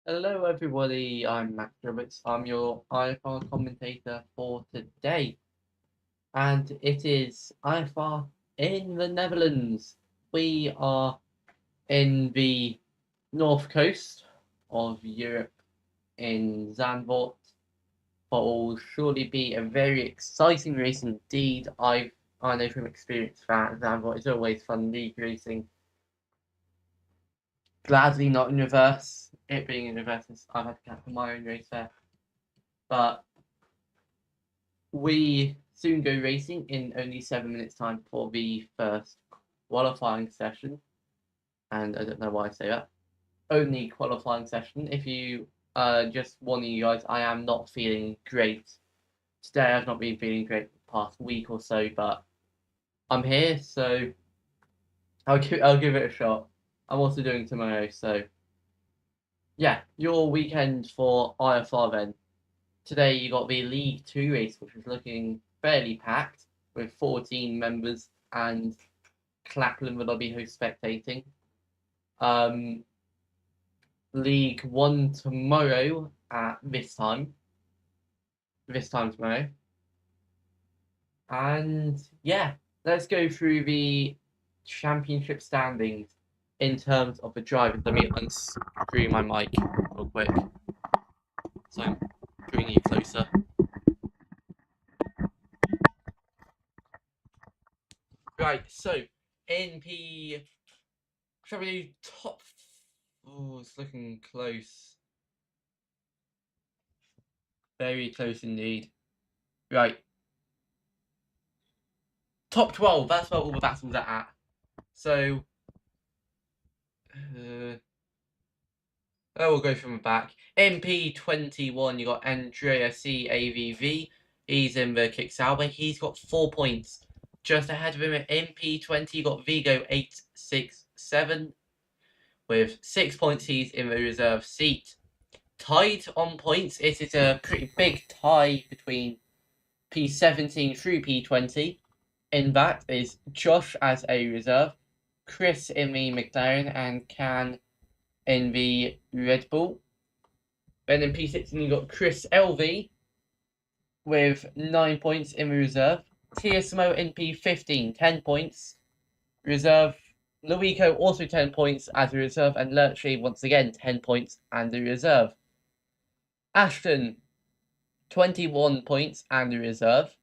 Hello, everybody. I'm Max Roberts. I'm your IFR commentator for today, and it is IFR in the Netherlands. We are in the north coast of Europe in Zandvoort. What will surely be a very exciting race indeed. I know from experience that Zandvoort is always fun league racing. Gladly not in reverse. It being in reverse, I've had to cancel my own race there. But we soon go racing in only 7 minutes' time for the first qualifying session. And I don't know why I say that. Only qualifying session. If you just warning you guys, I am not feeling great. Today I've not been feeling great the past week or so, but I'm here, so I'll give it a shot. I'm also doing tomorrow, so yeah, your weekend for IFR then. Today you got the League Two race, which is looking fairly packed with 14 members and Clapham will be host spectating. Um, League One tomorrow at this time tomorrow. And yeah, let's go through the championship standings in terms of the drivers. Let me unscrew my mic real quick. So I'm bringing you closer. Right, so in the shall we do top? Oh, it's looking close. Very close indeed. Right. Top 12, that's where all the battles are at. So, we'll go from the back. MP21, you got Andrea CAVV. He's in the kick Sauber. He's got 4 points. Just ahead of him at MP20, you got Vigo 867 with 6 points. He's in the reserve seat. Tied on points. It is a pretty big tie between P17 through P20. In that is Josh as a reserve, Chris in the McLaren, and Can in the Red Bull. Then in P16 you got Chris LV with 9 points in the reserve. TSMO in P15, 10 points. Reserve Luico also 10 points as a reserve, and Lurchley once again 10 points and a reserve. Ashton 21 points and a reserve.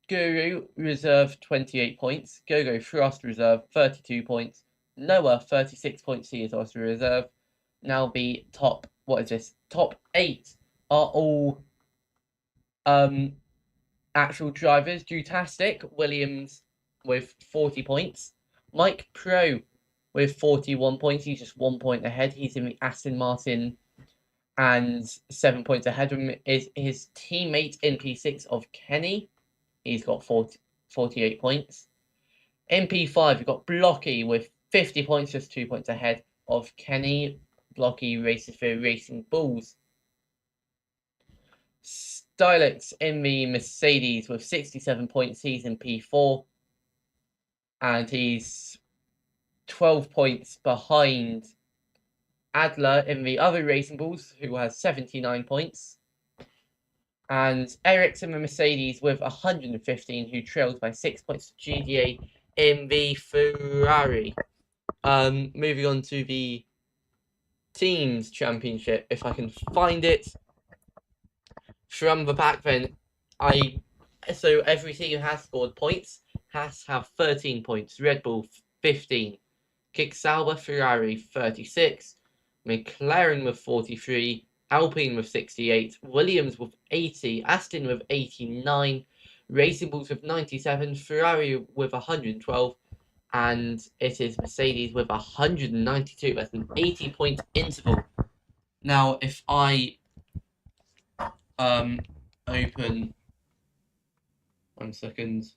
Guru reserve 28 points. Gogo Frost reserve 32 points. Noah 36 points. He is also reserve. Now the top top 8 are all actual drivers. Jutastic Williams with 40 points. Mike Pro with 41 points. He's just 1 point ahead. He's in the Aston Martin, and 7 points ahead of him is his teammate in P6 of Kenny. He's got 48 points. MP5, we've got Blocky with 50 points, just 2 points ahead of Kenny. Blocky races for Racing Bulls. Stylix in the Mercedes with 67 points. He's in P4. And he's 12 points behind Adler in the other Racing Bulls, who has 79 points. And Eric's in the Mercedes with 115, who trails by 6 points to GDA in the Ferrari. Moving on to the Teams Championship, if I can find it. From the back then, so every team has scored points, has have 13 points. Red Bull 15, Kick Sauber Ferrari 36, McLaren with 43, Alpine with 68, Williams with 80, Aston with 89, Racing Bulls with 97, Ferrari with 112, and it is Mercedes with 192. That's an 80-point interval. Now, if I open 1 second,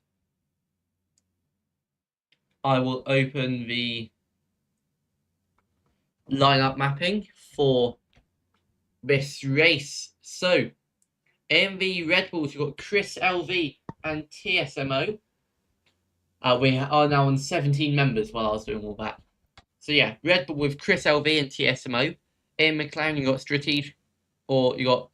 I will open the lineup mapping for this race. So, in the Red Bulls, you've got Chris LV and TSMO. We are now on 17 members while I was doing all that. So yeah, Red Bull with Chris LV and TSMO. In McLaren, you got strategic, or you got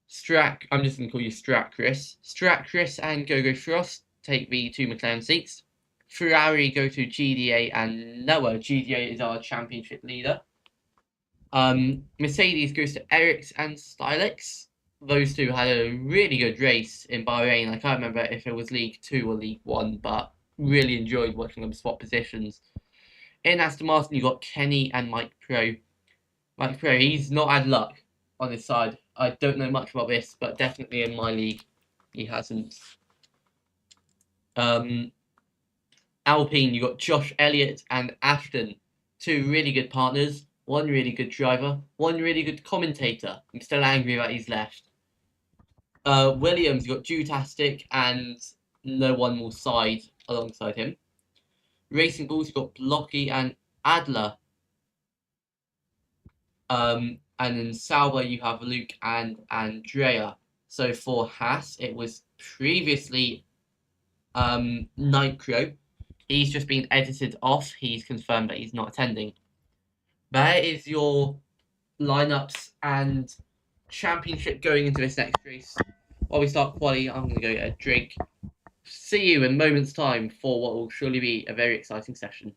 Strack. I'm just gonna call you Strack Chris. Strack Chris and Gogo Frost take the two McLaren seats. Ferrari go to GDA and Noah. GDA is our championship leader. Mercedes goes to Erics and Stylix. Those two had a really good race in Bahrain. I can't remember if it was League Two or League One, but really enjoyed watching them swap positions. In Aston Martin, you got Kenny and Mike Pro. Mike Pro, he's not had luck on his side. I don't know much about this, but definitely in my league, he hasn't. Um, Alpine, you got Josh Elliott and Ashton, two really good partners, one really good driver, one really good commentator. I'm still angry that he's left. Williams, you got Jutastic and no one will side alongside him. Racing Bulls, you got Blocky and Adler. And in Sauber, you have Luke and Andrea. So for Haas, it was previously Nitro. He's just been edited off. He's confirmed that he's not attending. There is your lineups and championship going into this next race. While we start quali, I'm going to go get a drink. See you in moments' time for what will surely be a very exciting session.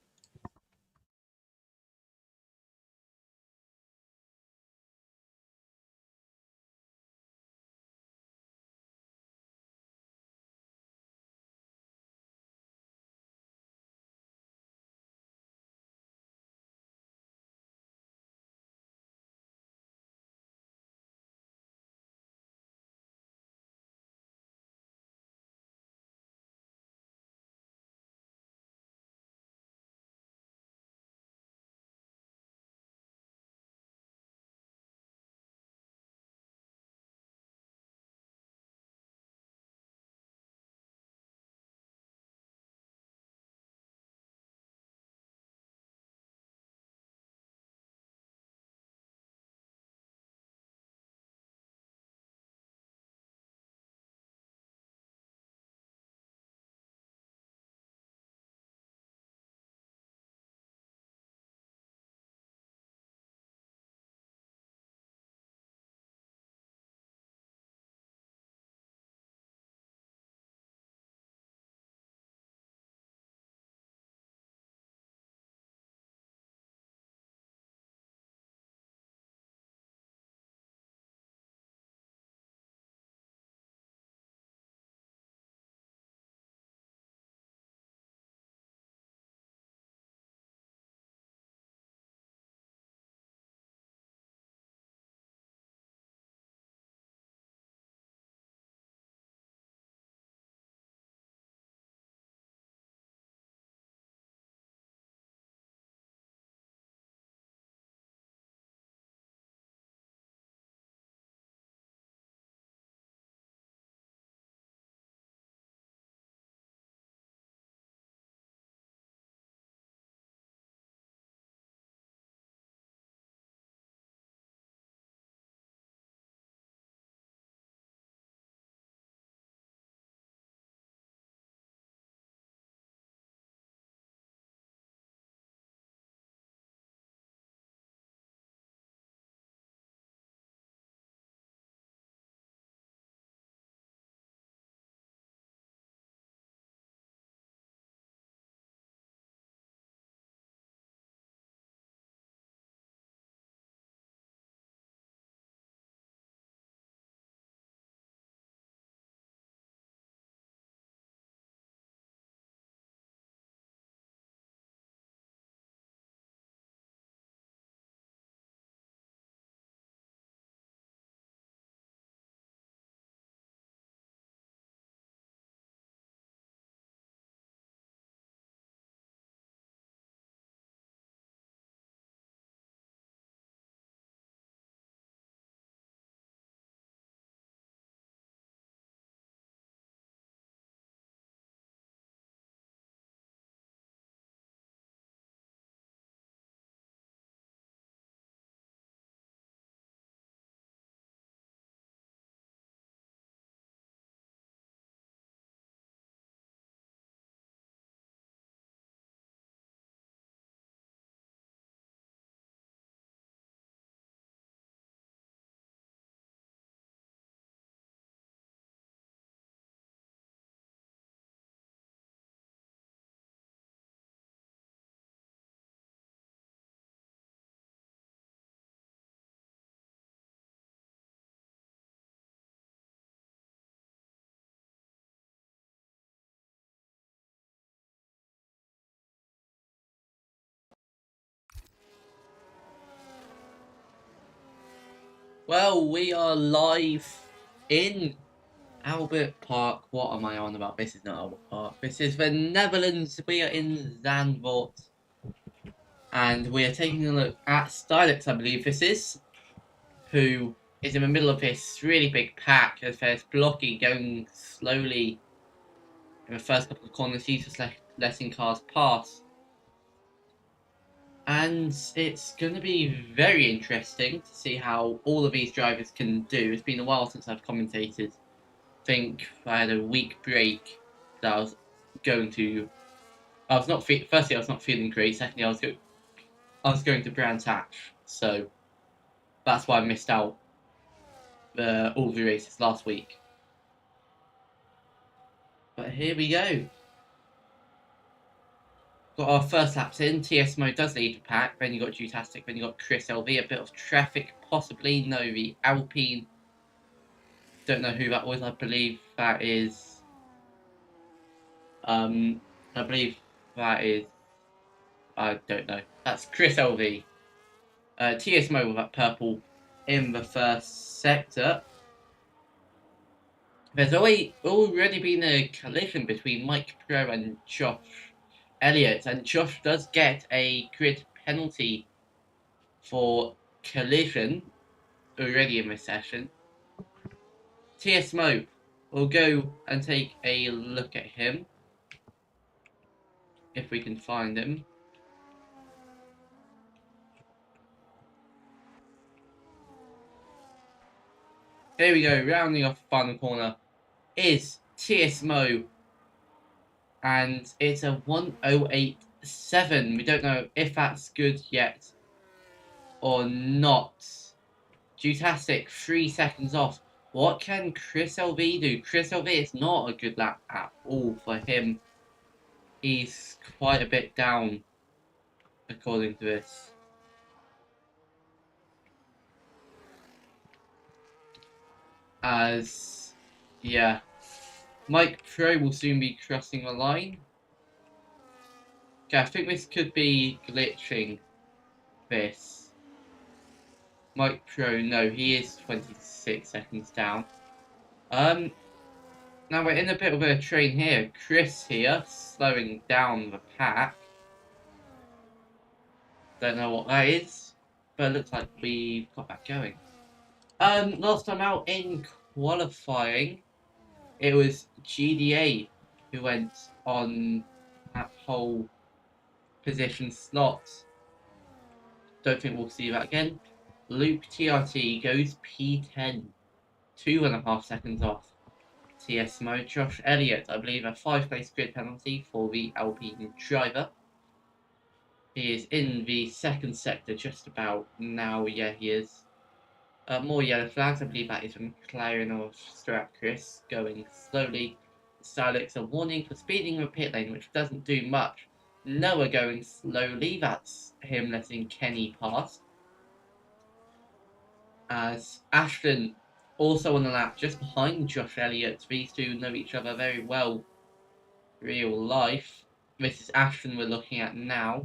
Well, we are live in Albert Park. What am I on about? This is not Albert Park. This is the Netherlands. We are in Zandvoort. And we are taking a look at Stylix, I believe this is, who is in the middle of this really big pack as there's Blocky going slowly in the first couple of corners. He's just letting cars pass. And it's going to be very interesting to see how all of these drivers can do. It's been a while since I've commentated. I think I had a week break that I was going to. I was not. Firstly, I was not feeling great. Secondly, I was going to Brands Hatch, so that's why I missed out all the races last week. But here we go. Got our first laps in. TSMO does lead the pack. Then you got Jutastic. Then you got Chris LV. A bit of traffic, possibly. No, the Alpine. Don't know who that was. I believe that is. I believe that is. I don't know. That's Chris LV. TSMO with that purple in the first sector. There's already been a collision between Mike Pro and Josh Elliott, and Josh does get a grid penalty for collision already in this session. TSMO will go and take a look at him, if we can find him. There we go, rounding off the final corner is TSMO, and it's a 1:08.7. We don't know if that's good yet or not. Jutastic, 3 seconds off. What can Chris LV do? Chris LV is not a good lap at all for him. He's quite a bit down, according to this. Yeah. Mike Pro will soon be crossing the line. Okay, I think this could be glitching this. Mike Pro, no, he is 26 seconds down. Now we're in a bit of a train here. Chris here, slowing down the pack. Don't know what that is, but it looks like we've got that going. Last time out in qualifying, it was GDA who went on that whole position slot. Don't think we'll see that again. Luke TRT goes P10, 2.5 seconds off. TSMO Josh Elliott, I believe a 5-place grid penalty for the Alpine driver. He is in the second sector just about now. Yeah, he is. More yellow flags. I believe that is from McLaren or Chris going slowly. Stylix a warning for speeding in the pit lane, which doesn't do much. Noah going slowly. That's him letting Kenny pass. As Ashton also on the lap just behind Josh Elliott. These two know each other very well. Real life. This is Ashton we're looking at now.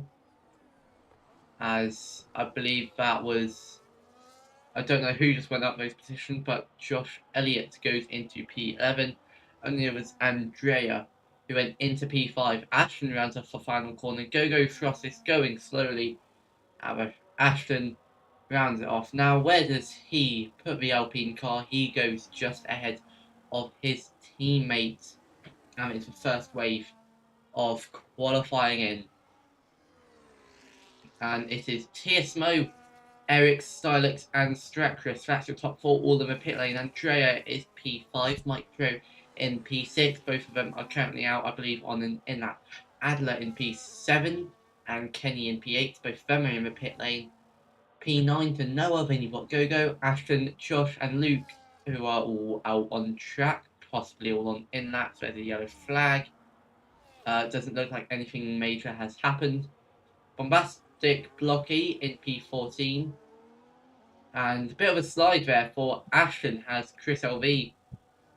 As I believe that was, I don't know who just went up those positions, but Josh Elliott goes into P11, and there was Andrea who went into P5. Ashton rounds off the final corner. Go Frost is going slowly. However, Ashton rounds it off. Now, where does he put the Alpine car? He goes just ahead of his teammate. And it's the first wave of qualifying in. And it is TSMO, Eric, Stylix, and Stratchris. That's your top 4, all in the pit lane. Andrea is P5, Mike Pro in P6. Both of them are currently out, I believe, in that. Adler in P7 and Kenny in P8. Both of them are in the pit lane. P9 to Noah. Then you've got Gogo, Ashton, Josh, and Luke, who are all out on track, possibly all on in that. So there's a yellow flag. Doesn't look like anything major has happened. Bombastic Blocky in P14. And a bit of a slide there for Ashton as Chris LV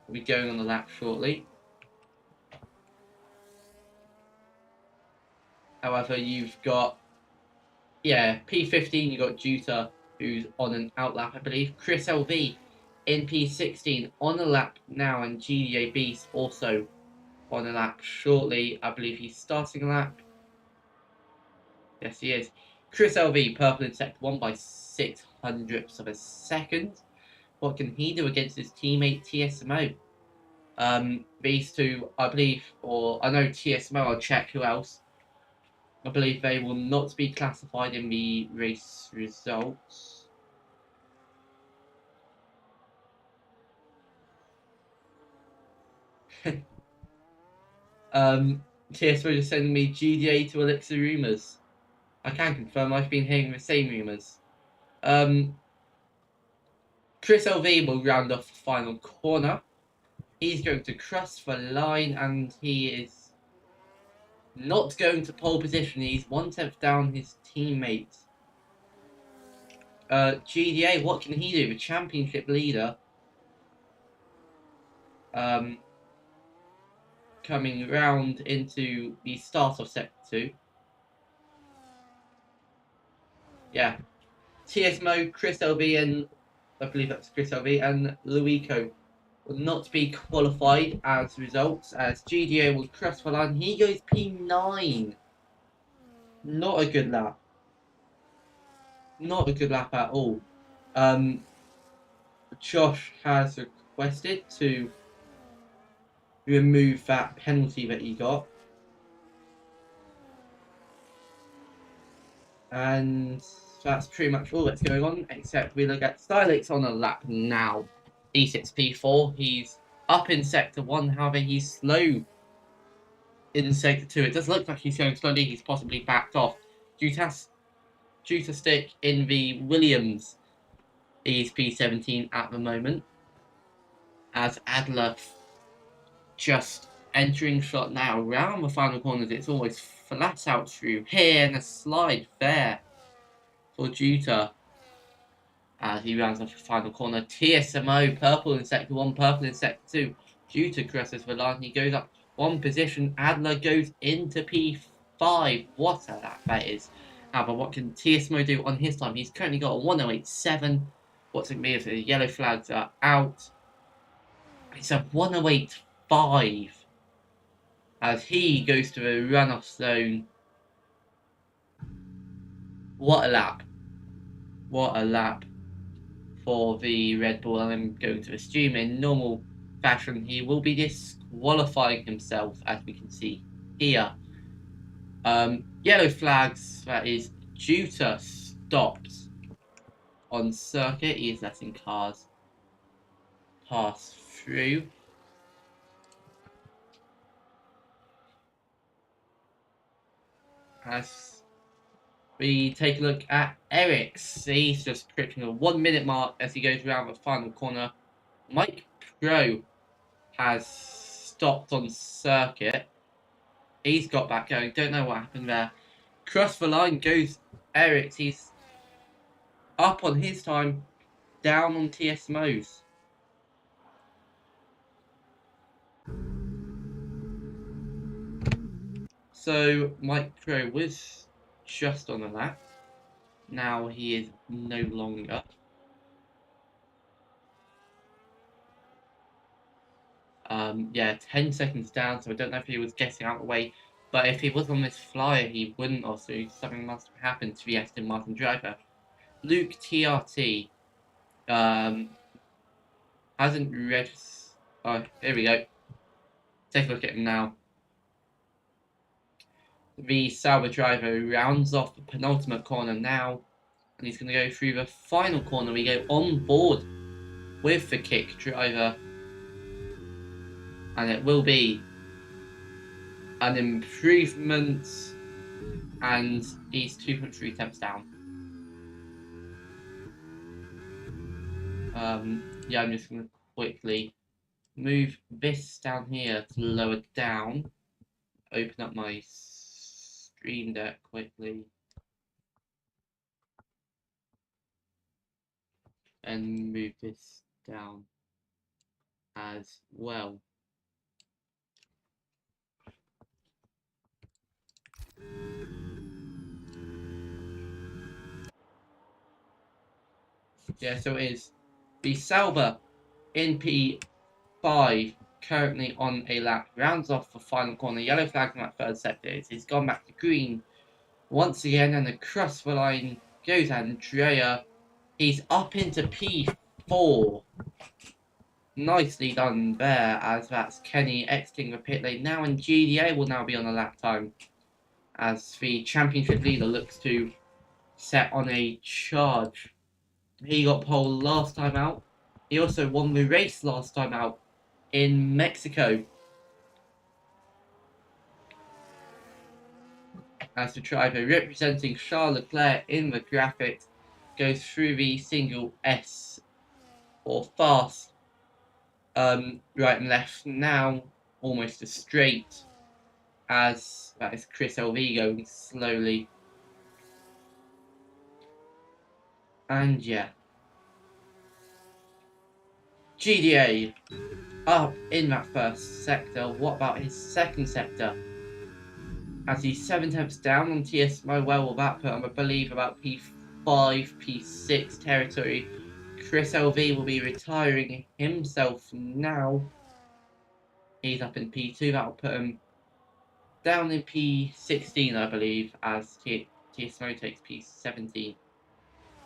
will be going on the lap shortly. However, you've got, P15, you've got Juta, who's on an outlap, I believe. Chris LV in P16 on a lap now, and GDA Beast also on a lap shortly. I believe he's starting a lap. Yes, he is. Chris LV, purple in sector 1 by 600ths of a second. What can he do against his teammate TSMO? These two, I believe, or I know TSMO, I'll check who else. I believe they will not be classified in the race results. TSMO just sending me GDA to Elixir Rumours. I can confirm I've been hearing the same rumours. Chris LV will round off the final corner. He's going to cross the line, and he is not going to pole position. He's 1/10 down his teammate. GDA, what can he do? The championship leader. Coming round into the start of sector 2. Yeah. TSMO, Chris LV, and I believe that's Chris LV, and Luico will not be qualified as results, as GDA will cross the line. He goes P9. Not a good lap. Not a good lap at all. Josh has requested to remove that penalty that he got. And that's pretty much all that's going on, except we look at Stylix on a lap now. E6P4, he's up in sector 1, however he's slow in sector 2. It does look like he's going slowly, he's possibly backed off. Due to stick in the Williams, he's P17 at the moment. As Adler just entering shot now, round the final corners, it's almost flat out through here and a slide there for Juta. As he rounds off the final corner, TSMO, purple in sector 1, purple in sector 2. Juta crosses the line, he goes up one position, Adler goes into P5. What a lap that is. However, what can TSMO do on his time? He's currently got a 1:08.7. What's it mean if the yellow flags are out? It's a 1:08.5. As he goes to the runoff zone. What a lap. What a lap for the Red Bull. And I'm going to assume in normal fashion he will be disqualifying himself, as we can see here. Yellow flags, that is Juta stopped on circuit. He is letting cars pass through. As we take a look at Eric's, he's just approaching a 1 minute mark as he goes around the final corner. Mike Pro has stopped on circuit. He's got back going. Don't know what happened there. Cross the line goes Eric's. He's up on his time, down on TSMO's. So Mike Pro was just on the lap. Now he is no longer. Yeah, 10 seconds down, so I don't know if he was getting out of the way. But if he was on this flyer, he wouldn't have. So something must have happened to the Aston Martin driver. Luke TRT hasn't registered. Oh, here we go. Take a look at him now. The Sauber driver rounds off the penultimate corner now, and he's going to go through the final corner. We go on board with the kick driver, and it will be an improvement, and he's 2.3 temps down. Yeah, I'm just going to quickly move this down here to lower down. Open up my stream deck quickly. And move this down as well. Yeah, so it is the Sauber in P5, currently on a lap, rounds off the final corner. Yellow flag from that third sector. He's gone back to green once again, and across the line goes Andrea. He's up into P4. Nicely done there, as that's Kenny exiting the pit lane now, and GDA will now be on a lap time as the championship leader looks to set on a charge. He got pole last time out. He also won the race last time out in Mexico. As the driver representing Charles Leclerc in the graphics goes through the single S or fast, right and left now, almost a straight, as that is Chris LV going slowly. And yeah, GDA up in that first sector. What about his second sector? As he's 7 tenths down on TS, where will that put him? I believe about P5, P6 territory. Chris LV will be retiring himself now. He's up in P2. That will put him down in P16, I believe, as TSMO takes P17.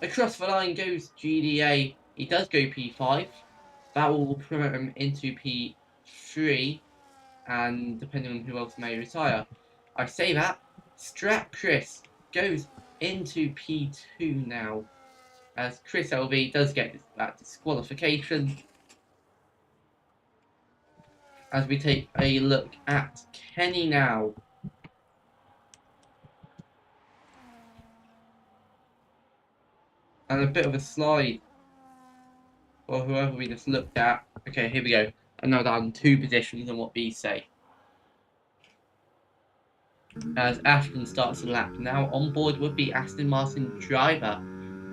Across the line goes GDA. He does go P5. That will promote him into P3, and depending on who else may retire. I say that, Strap Chris goes into P2 now, as Chris LV does get that disqualification. As we take a look at Kenny now. And a bit of a slide for whoever we just looked at. Okay, here we go. And now down 2 positions on what these say. As Ashton starts the lap now, on board would be Aston Martin driver.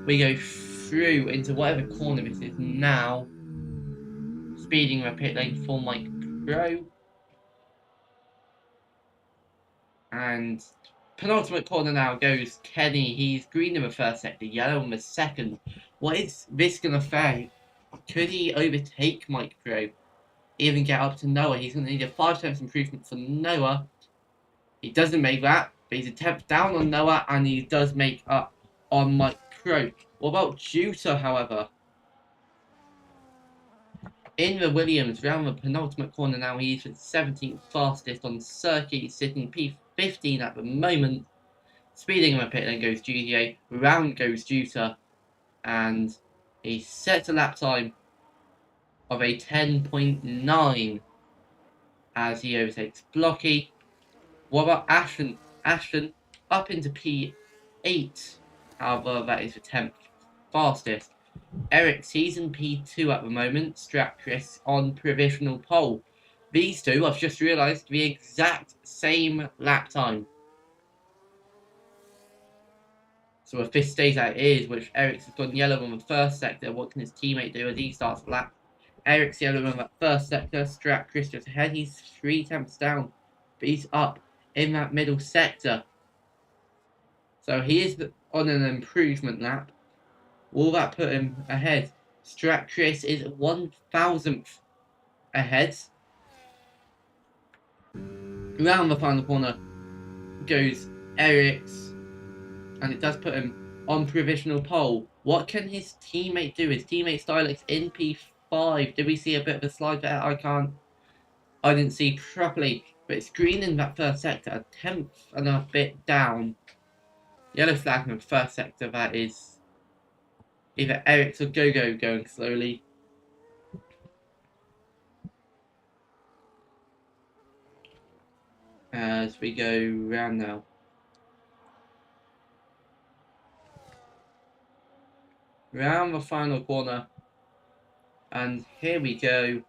We go through into whatever corner this is now. Speeding the pit lane for Mike Pro. And penultimate corner now goes Kenny. He's green in the first sector, yellow in the second. What is this going to fare? Could he overtake Mike Pro? Even get up to Noah? He's going to need a 5 tenths improvement for Noah. He doesn't make that, but he's a tenth down on Noah, and he does make up on Mike Pro. What about Juta, however? In the Williams, round the penultimate corner now, he's the 17th fastest on circuit, sitting P15 at the moment. Speeding in the pit lane goes GDA, round goes Juta, and he sets a lap time of a 10.9 as he overtakes Blocky. What about Ashton? Ashton up into P8, however that is the 10th fastest. Eric, he's in P2 at the moment. Strap Chris on provisional pole. These two, I've just realised, the exact same lap time. So if this stays as it is, which Eric's has gone yellow on the first sector, what can his teammate do as he starts the lap? Eric's yellow on that first sector. Strap Chris just ahead. He's 3 tenths down, but he's up in that middle sector. So he is on an improvement lap. Will that put him ahead? Strat Chris is 1,000th ahead. Round the final corner goes Eric's, and it does put him on provisional pole. What can his teammate do? His teammate Stylix in P5. Did we see a bit of a slide there? I didn't see properly, but it's green in that first sector, a tenth and a bit down. Yellow flag in the first sector, that is either Eric's or Gogo going slowly. As we go round now. Round the final corner. And here we go.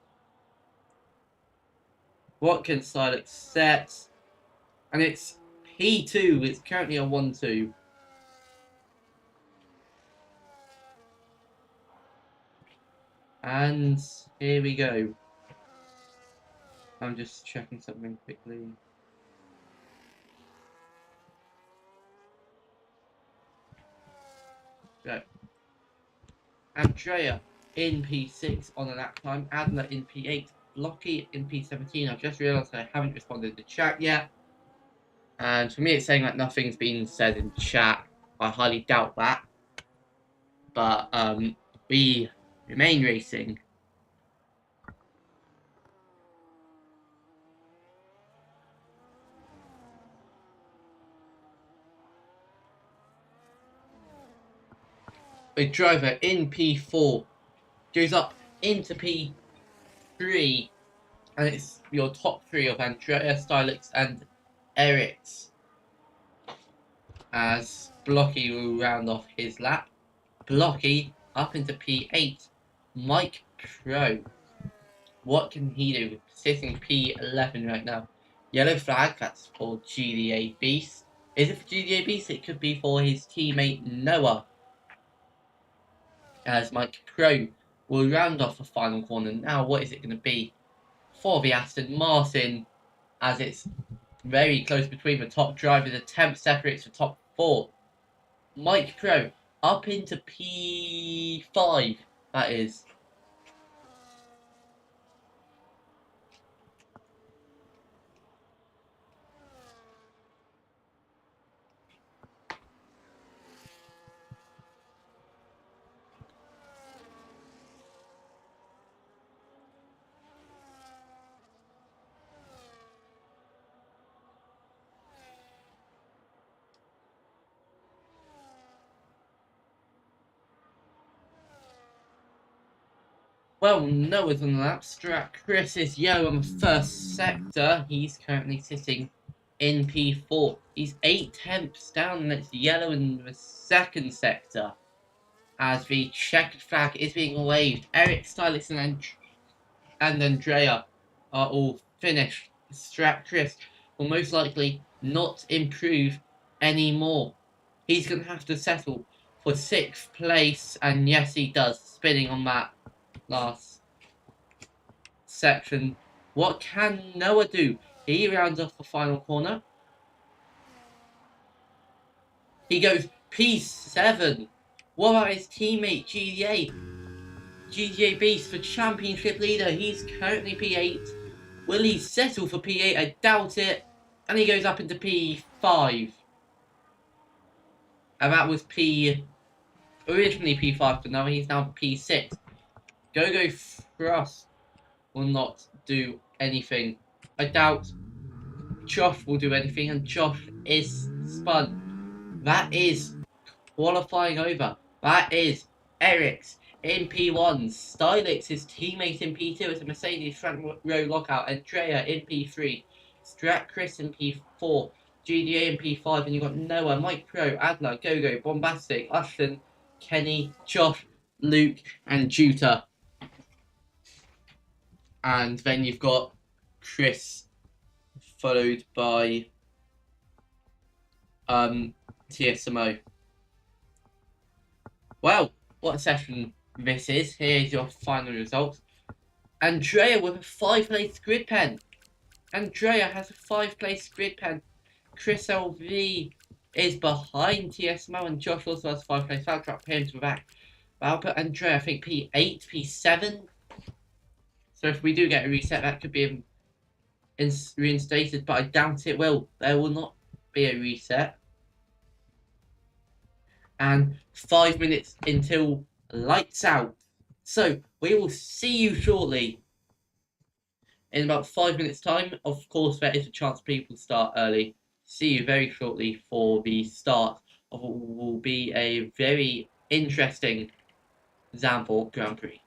Watkins Silex set. And it's P2. It's currently a 1-2. And here we go. I'm just checking something quickly. Right. Andrea in P6 on a lap time. Adler in P8. Blocky in P17. I've just realised I haven't responded to the chat yet. And for me, it's saying that nothing's been said in chat. I highly doubt that. But we remain racing. With driver in P4 goes up into P3, and it's your top three of Andrea, Stylix, and Eric's, as Blocky will round off his lap. Blocky up into P8. Mike Pro, what can he do? Sitting P11 right now. Yellow flag, that's for GDA Beast. Is it for GDA Beast? It could be for his teammate Noah, as Mike Pro will round off the final corner. Now, what is it going to be for the Aston Martin, as it's very close between the top driver. The temp separates the top four. Mike Pro up into P5, that is. Well, Noah's on the lap. Chris is yellow on the first sector. He's currently sitting in P4. He's 8 tenths down, and it's yellow in the second sector, as the checkered flag is being waved. Eric, Stylus, and Andrea are all finished. Chris will most likely not improve anymore. He's going to have to settle for 6th place, and yes, he does, spinning on that last section. What can Noah do? He rounds off the final corner. He goes P7. What about his teammate GDA? GDA Beast for championship leader. He's currently P8. Will he settle for P8? I doubt it. And he goes up into P5. And that was originally P5, but now he's down P6. Go Frost will not do anything. I doubt Josh will do anything, and Josh is spun. That is qualifying over. That is Eric's in P1, Stylix, his teammate in P2 as a Mercedes front row lockout, Andrea in P3, Chris in P4, GDA in P5, and you've got Noah, Mike Pro, Adler, Gogo, Bombastic, Ashton, Kenny, Josh, Luke, and Juta. And then you've got Chris, followed by TSMO. Well, what a session this is. Here's your final results. Andrea with a 5-place grid pen. Andrea has a 5-place grid pen. Chris LV is behind TSMO, and Josh also has a 5-place. I'll drop him to the back. But I'll put Andrea, I think, P8, P7. So if we do get a reset, that could be reinstated, but I doubt it will. There will not be a reset. And 5 minutes until lights out. So we will see you shortly. In about 5 minutes' time. Of course, there is a chance people start early. See you very shortly for the start of what will be a very interesting Zandvoort Grand Prix.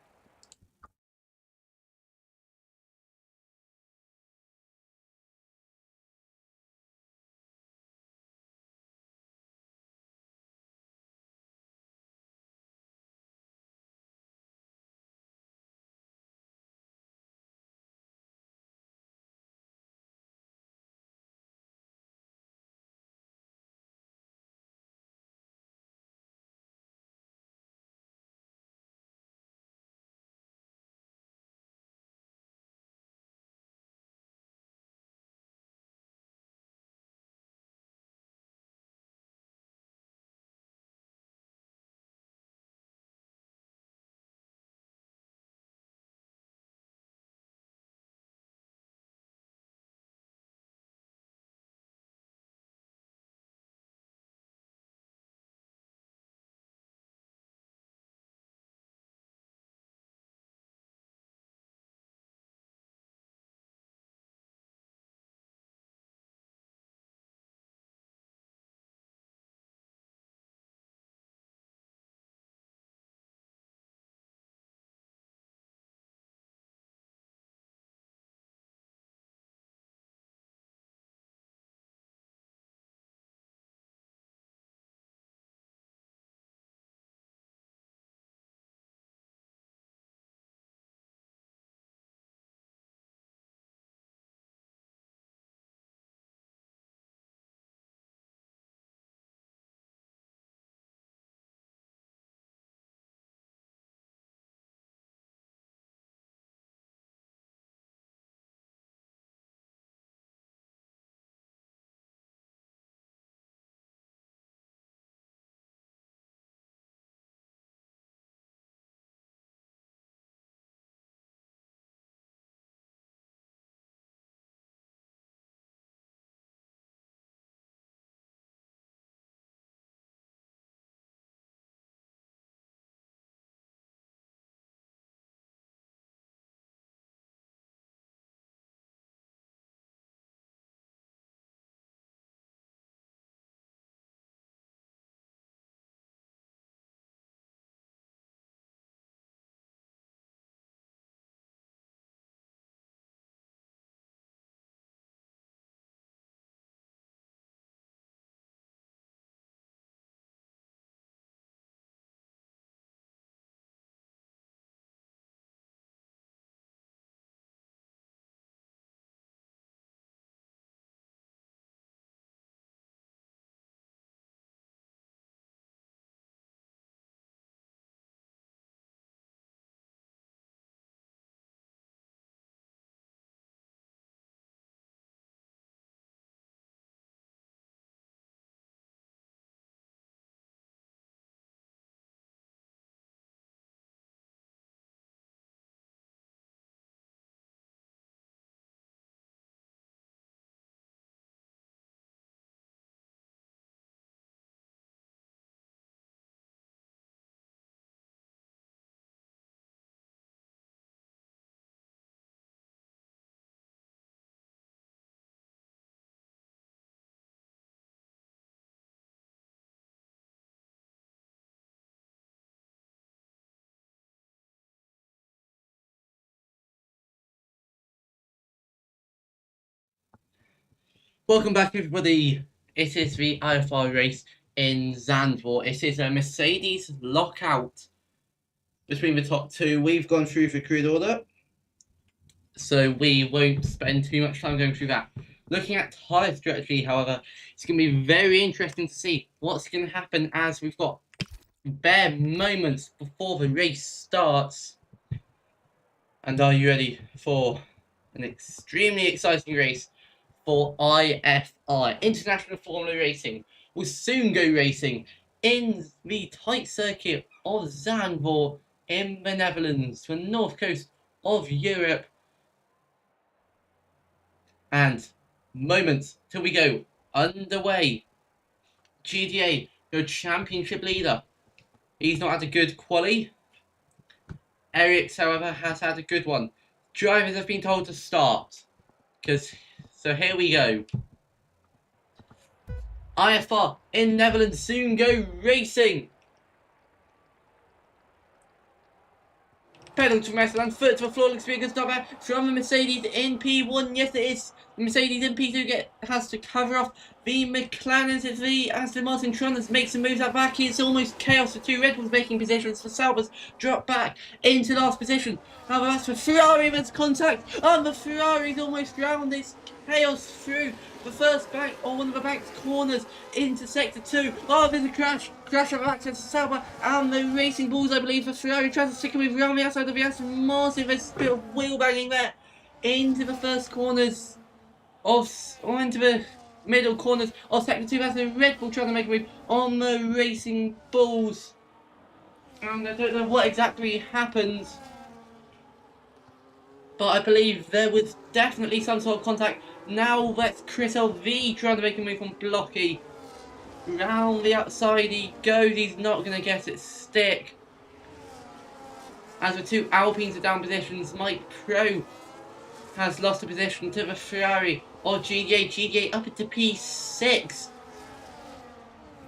Welcome back, everybody. It is the IFR race in Zandvoort. It is a Mercedes lockout between the top two. We've gone through the grid order, so we won't spend too much time going through that. Looking at tyre strategy, however, it's going to be very interesting to see what's going to happen as we've got bare moments before the race starts. And are you ready for an extremely exciting race for IFR, International Formula Racing, will soon go racing in the tight circuit of Zandvoort in the Netherlands, the north coast of Europe. And moments till we go underway. GDA, your championship leader. He's not had a good quali. Eric's, however, has had a good one. Drivers have been told to start. So here we go. IFR in Netherlands soon go racing. Pedal to Masterland, foot to the floor, looks to be a good stop out from the Mercedes in P1. Yes, it is. The Mercedes in P2 has to cover off the McLarens. It's the Aston Martin Tron that makes some moves up back. It's almost chaos. The two Red Bulls making positions for Saubers drop back into last position. However, that's for Ferrari with contact. And the Ferrari's almost ground. It's chaos through the first bank, or one of the bank's corners, into sector 2. Oh, there's a crash of access to Sauber and the Racing Bulls, I believe. The Ferrari tries to stick a move around the outside of the Aston Martin. There's a bit of wheel banging there into the first corners or into the middle corners of sector 2. That's the Red Bull trying to make a move on the Racing Bulls. And I don't know what exactly happens, but I believe there was definitely some sort of contact. Now that's Chris LV trying to make a move on Blocky. Round the outside he goes. He's not going to get it stick. As the two Alpines are down positions, Mike Pro has lost a position to the Ferrari or GDA. GDA up into P6.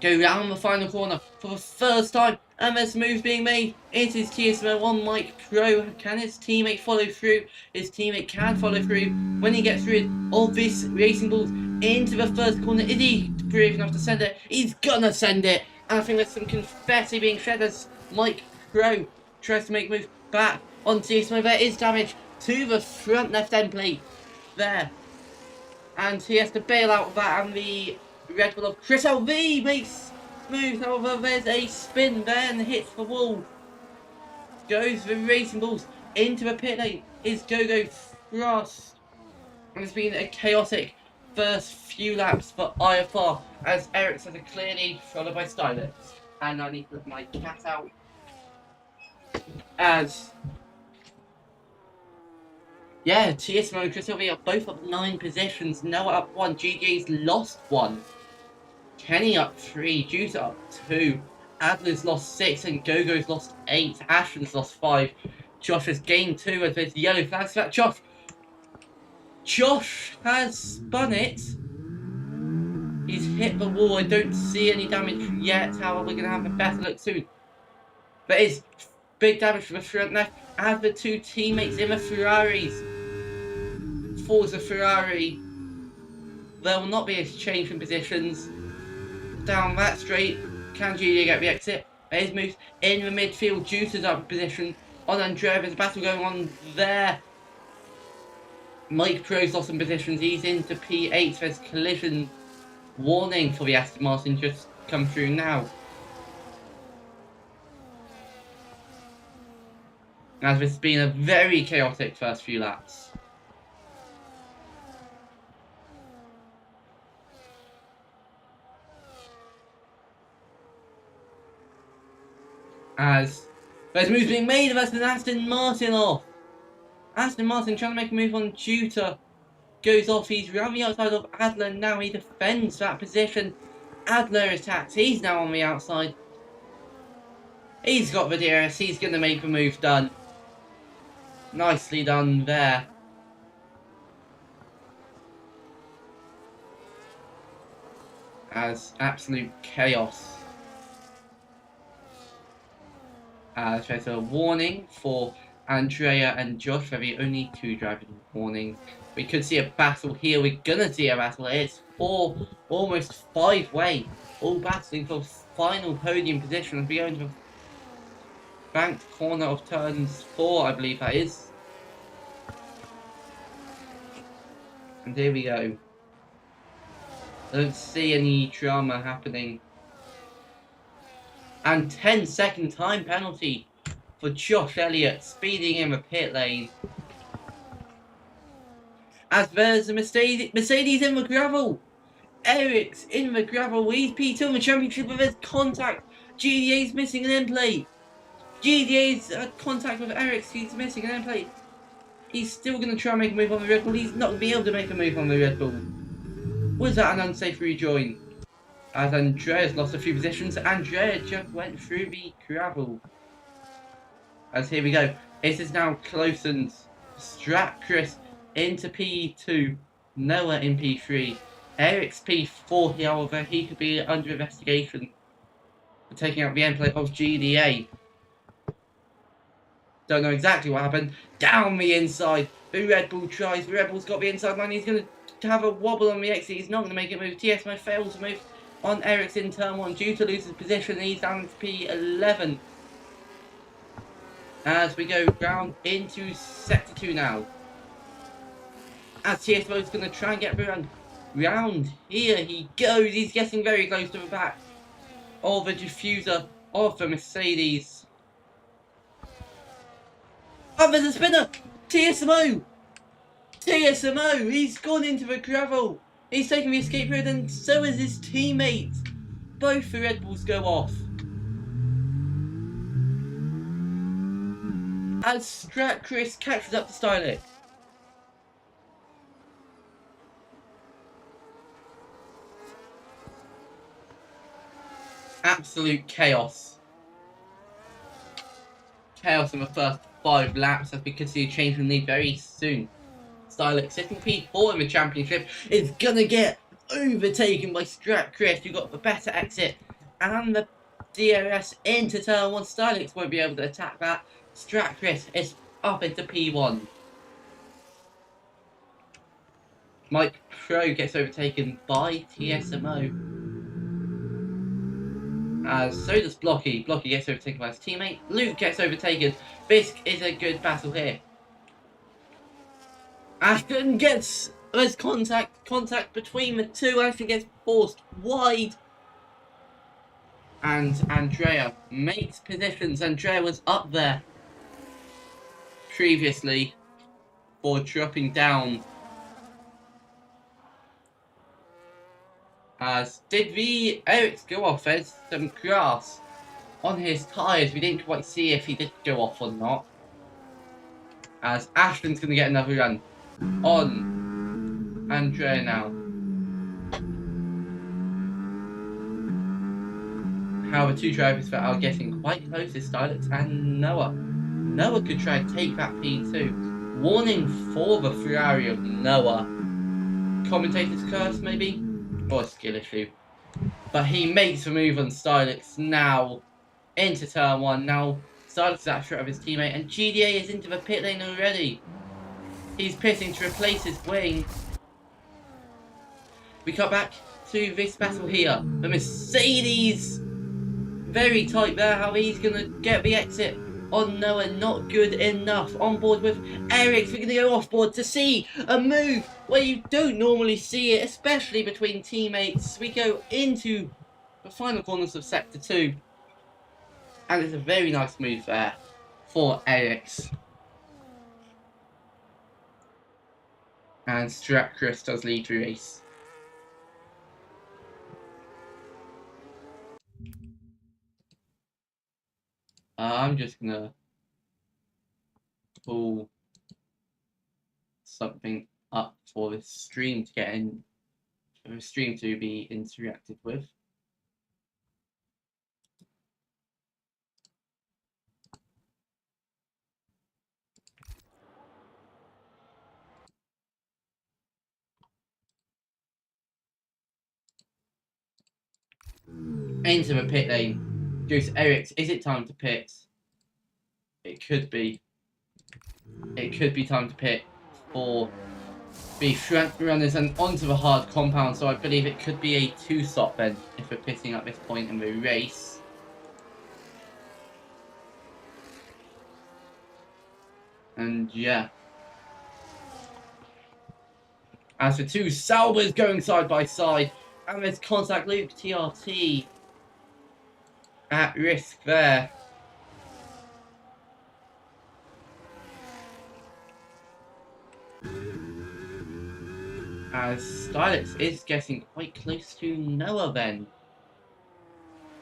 Go round the final corner for the first time, and there's moves being made. It is TSMO on Mike Pro. Can his teammate follow through? His teammate can follow through when he gets rid of this Racing Bulls into the first corner. Is he brave enough to send it? He's gonna send it. And I think there's some confetti being shed as Mike Pro tries to make a move back on TSMO. There is damage to the front left end plate there, and he has to bail out of that, and the Red Bull of Chris LV makes moves. However, there's a spin there and hits the wall. Goes the Racing Bulls into the pit lane. Is Gogo Frost. And it's been a chaotic first few laps for IFR as Eric has a clear lead, followed by Stylix. And I need to put my cat out as TSMO and Chris LV are both up 9 positions. Noah up 1. GDA's lost 1. Kenny up 3, Juice up 2, Adler's lost 6, and Gogo's lost 8. Ashton's lost 5. Josh has gained 2 as there's yellow flags for that. Josh has spun it. He's hit the wall. I don't see any damage yet. However, we're going to have a better look soon. But it's big damage from the front left as the two teammates in the Ferraris. Forza Ferrari. There will not be a change in positions. Down that straight, can GDA get the exit? There's moves in the midfield. Juice is up in position on Andrea. There's a battle going on there. Mike Pro's lost some positions. He's into P8. There's collision warning for the Aston Martin just come through now. As it's been a very chaotic first few laps. As there's moves being made of Aston Martin off. Aston Martin trying to make a move on Juta. Goes off. He's around the outside of Adler now. He defends that position. Adler attacks. He's now on the outside. He's got the DRS. He's going to make the move done. Nicely done there. As absolute chaos. There's a warning for Andrea and Josh are the only two drivers in the morning. We could see a battle here. We're gonna see a battle here. It's almost five-way, all battling for final podium position as we go into the banked corner of turns 4, I believe that is. And here we go. I don't see any drama happening. And 10-second time penalty for Josh Elliott, speeding in the pit lane. As there's a Mercedes in the gravel. Eric's in the gravel. He's P2 in the championship, but there's contact. GDA's missing an end plate. GDA's contact with Eric's. He's missing an end plate. He's still going to try and make a move on the Red Bull. He's not going to be able to make a move on the Red Bull. Was that an unsafe rejoin? As Andrea's lost a few positions, Andrea just went through the gravel. As here we go. This is now closened. Strat Chris into P2. Noah in P3. Eric's P4, however, he could be under investigation for taking out the end plate of GDA. Don't know exactly what happened. Down the inside. The Red Bull tries. The Red Bull's got the inside line. He's going to have a wobble on the exit. He's not going to make it move. TSMO fails to move on Eric's in turn 1 due to lose his position. He's down to P11. As we go round into Sector 2 now. As TSMO is going to try and get round here he goes. He's getting very close to the back of the diffuser of the Mercedes. Oh, there's a spinner! TSMO! TSMO! He's gone into the gravel! He's taking the escape road, and so is his teammate! Both the Red Bulls go off. As Strat Chris catches up to Stylic. Absolute chaos. Chaos in the first 5 laps, as we could see a change in lead very soon. Stylic sitting P4 in the championship is gonna get overtaken by Strat Chris, who got the better exit, and the DRS into turn 1. Stylic won't be able to attack that. Strat Chris is up into P1. Mike Pro gets overtaken by TSMO. So does Blocky. Blocky gets overtaken by his teammate. Luke gets overtaken. This is a good battle here. Ashton gets... There's contact between the two. Ashton gets forced wide. And Andrea makes positions. Andrea was up there previously for dropping down. As did the Eric's go off? There's some grass on his tyres. We didn't quite see if he did go off or not. As Ashton's going to get another run on Andrea now. However, two drivers that are getting quite close is Stylitz and Noah. Noah could try and take that P2. Warning for the Ferrari of Noah. Commentator's curse, maybe? Or a skill issue. But he makes a move on Stylitz now into turn 1. Now Stylitz is after of his teammate, and GDA is into the pit lane already. He's pitting to replace his wing. We cut back to this battle here. The Mercedes, very tight there. How he's gonna get the exit on Noah, not good enough. On board with Eric, we're gonna go off board to see a move where you don't normally see it, especially between teammates. We go into the final corners of Sector 2, and it's a very nice move there for Eric's. And Stratchus does lead the race. I'm just gonna pull something up for this stream to get in, for the stream to be interacted with. Into the pit lane. Goes Eric, is it time to pit? It could be. it could be time to pit for the front runners and onto the hard compound. So I believe it could be a 2-stop then if we're pitting at this point in the race. And yeah. As for two Salvers going side by side, and there's contact Luke TRT at risk there. As Stylix is getting quite close to Noah then.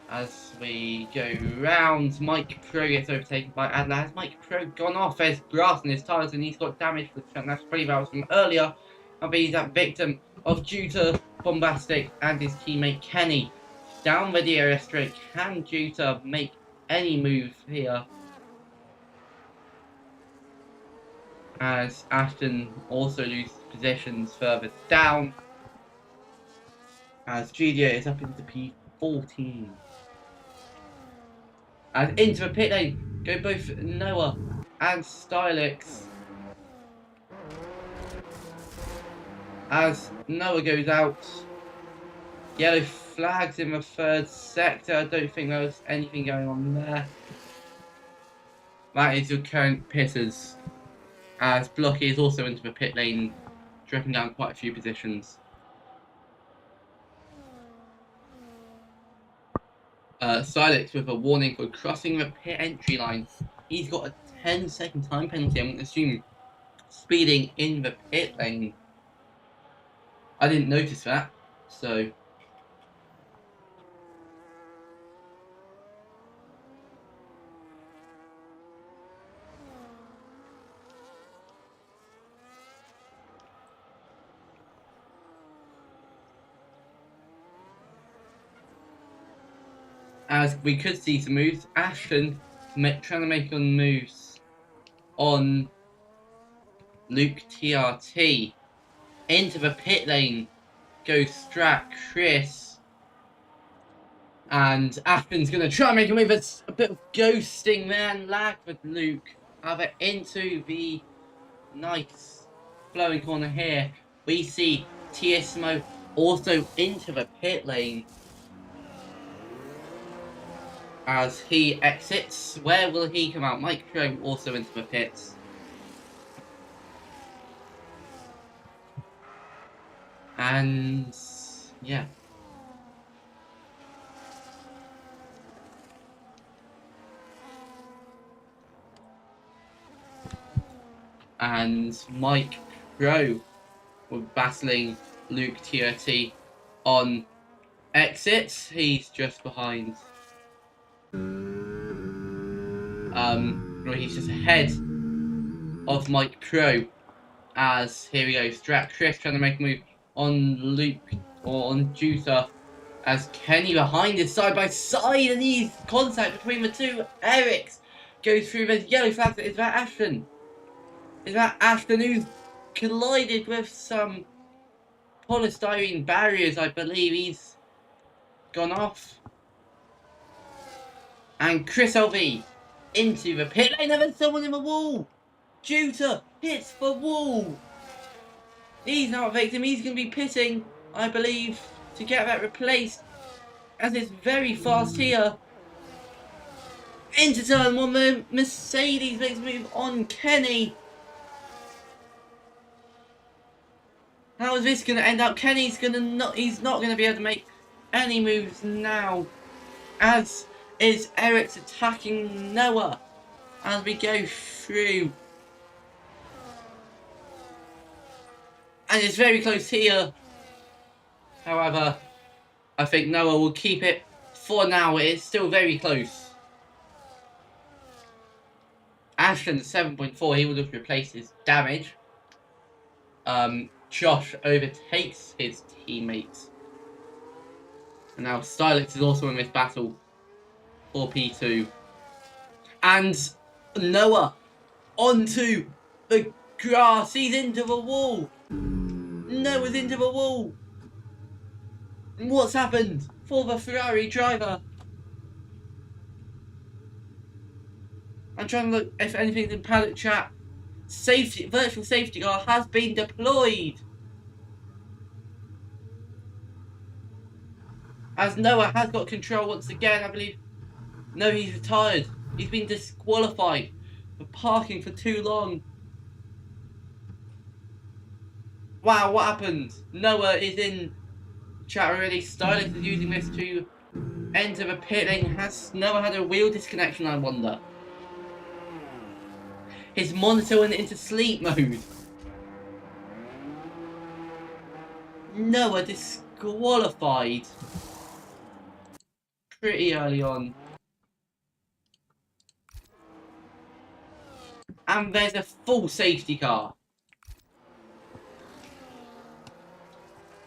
As we go round, Mike Pro gets overtaken by Adler. Has Mike Pro gone off? There's grass in his tyres and he's got damage for the front. That's pretty valves from earlier. But he's that victim of Juta, Bombastic, and his teammate Kenny. Down the DRS straight. Can Juta make any move here? As Ashton also loses positions further down. As Julia is up into P14. And into the pit lane go both Noah and Stylix. As Noah goes out. Yellow flags in the third sector. I don't think there was anything going on there. That is your current pitters. As Blocky is also into the pit lane, dropping down quite a few positions. Stylix with a warning for crossing the pit entry line. He's got a 10-second time penalty, I'm going to assume, speeding in the pit lane. I didn't notice that, so... As we could see some moves, Ashton trying to make on moves on Luke TRT. Into the pit lane goes Strat Chris. And Ashton's going to try and make a move. It's a bit of ghosting there and lag with Luke. However, into the nice flowing corner here, we see Tiersmo also into the pit lane. As he exits, where will he come out? Mike Crow also into the pits. And yeah. And Mike Crow were battling Luke TRT on exits. He's just behind. He's just ahead of Mike Pro. As here we go, Strat Chris trying to make a move on Luke or on Juta. As Kenny behind is side by side, and he's contact between the two. Erics goes through the yellow flag. Is that Ashton? Is that Ashton who's collided with some polystyrene barriers? I believe he's gone off. And Chris LV into the pit lane, and then someone in the wall. Juta hits the wall. He's not a victim. He's going to be pitting, I believe, to get that replaced. As it's very fast here. Into turn one, the Mercedes makes a move on Kenny. How is this going to end up? Kenny's going to he's not going to be able to make any moves now. As is Eric's attacking Noah as we go through. And it's very close here. However, I think Noah will keep it for now. It is still very close. Ashton 7.4, he will just replace his damage. Josh overtakes his teammates. And now Stylix is also in this battle for P2. And Noah onto the grass. He's into the wall. Noah's into the wall. What's happened for the Ferrari driver? I'm trying to look if anything's in paddock chat. Virtual safety car has been deployed. As Noah has got control once again, I believe. No, he's retired. He's been disqualified for parking for too long. Wow, what happened? Noah is in chat already. Stylus is using this to enter the pit lane. Has Noah had a wheel disconnection, I wonder? His monitor went into sleep mode. Noah disqualified pretty early on. And there's a full safety car.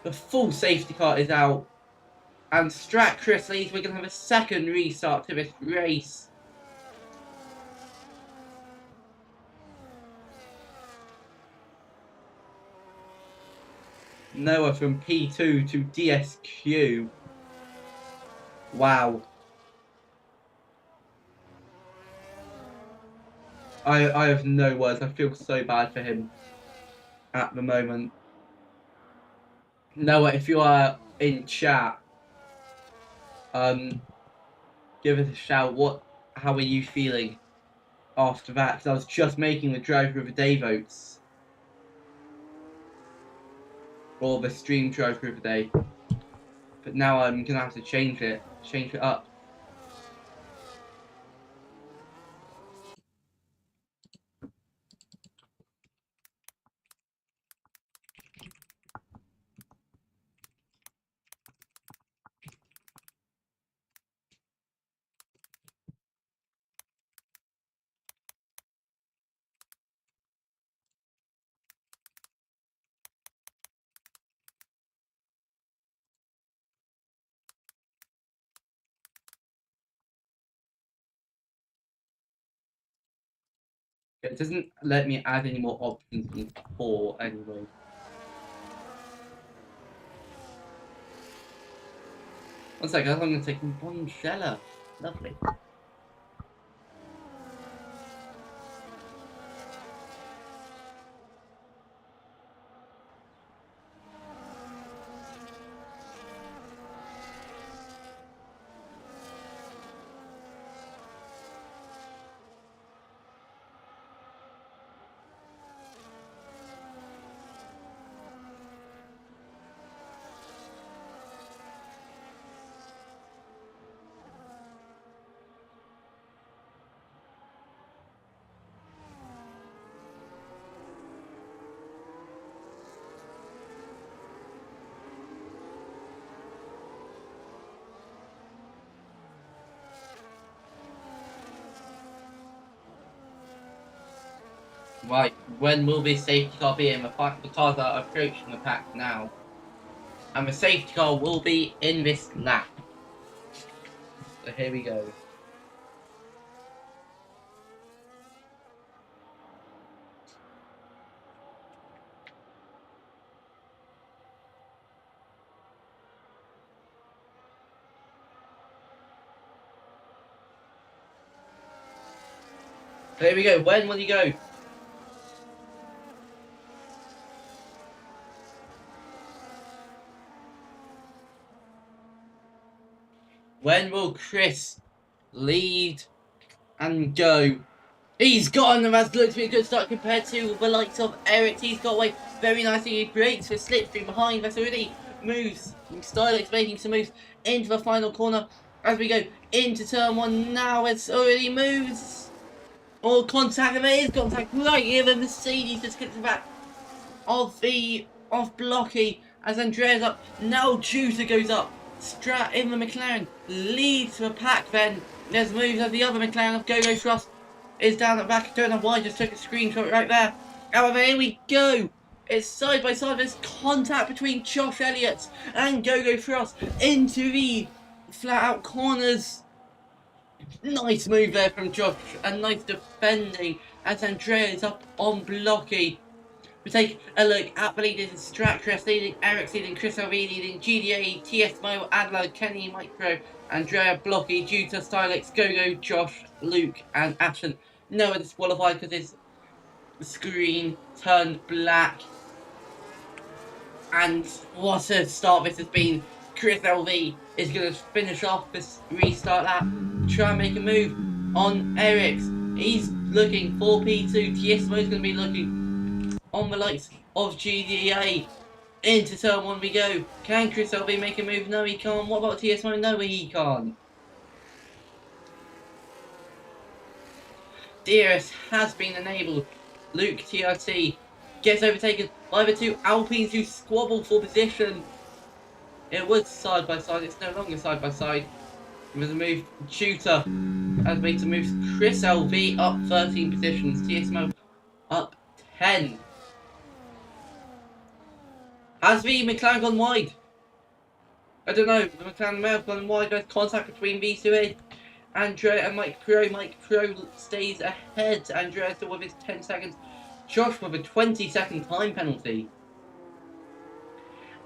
The full safety car is out. And Strat Chris leads. We're going to have a second restart to this race. Noah from P2 to DSQ. Wow. I have no words. I feel so bad for him at the moment. Noah, if you are in chat, give us a shout. How are you feeling after that? Because I was just making the Driver of the Day votes. Or the stream Driver of the Day. But now I'm going to have to change it up. It doesn't let me add any more options than 4 anyway. One second, I'm going to take one Shella. Lovely. Right, when will this safety car be in? The cars are approaching the pack now. And the safety car will be in this lap. So here we go. Here we go. When will you go? When will Chris lead and go? He's gone, and that's looked to be a good start compared to the likes of Eric. He's got away very nicely. He breaks for slipstream behind. That's already moves. Stylix making some moves into the final corner as we go into turn 1. Now it's already moves. Or contact, and there is contact right here. The Mercedes just gets the back of Blocky as Andrea's up. Now Juta goes up. Strat in the McLaren leads the pack. Then there's moves as the other McLaren of Go Thrust is down at the back. I don't know why I just took a screenshot right there. However, here we go. It's side by side. There's contact between Josh Elliott and Go Thrust into the flat out corners. Nice move there from Josh, and nice defending as Andrea is up on Blocky. We take a look at the leaders: Stratcrest leading, Eric leading, Chris LV leading, GDA, TS Mo, Adler, Kenny, Micro, Andrea, Blocky, Juta, Stylix, Gogo, Josh, Luke, and Ashton. Noah disqualified because his The screen turned black. And what a start this has been. Chris LV is going to finish off this restart lap. Try and make a move on Eric's. He's looking for P2. Tiesmo is going to be looking on the likes of GDA. Into turn 1 we go. Can Chris LV make a move? No, he can't. What about Tiesmo? No, he can't. DRS has been enabled. Luke TRT gets overtaken by the two Alpines who squabble for position. It was side by side, it's no longer side by side. It was a move. Shooter has made some moves. Chris LV up 13 positions. TSMO up 10. Has the McLaren gone wide? I don't know. The McLaren may have gone wide. There's contact between these two here. Andrea and Mike Crow. Mike Crow stays ahead. Andrea still with his 10 seconds. Josh with a 20-second time penalty.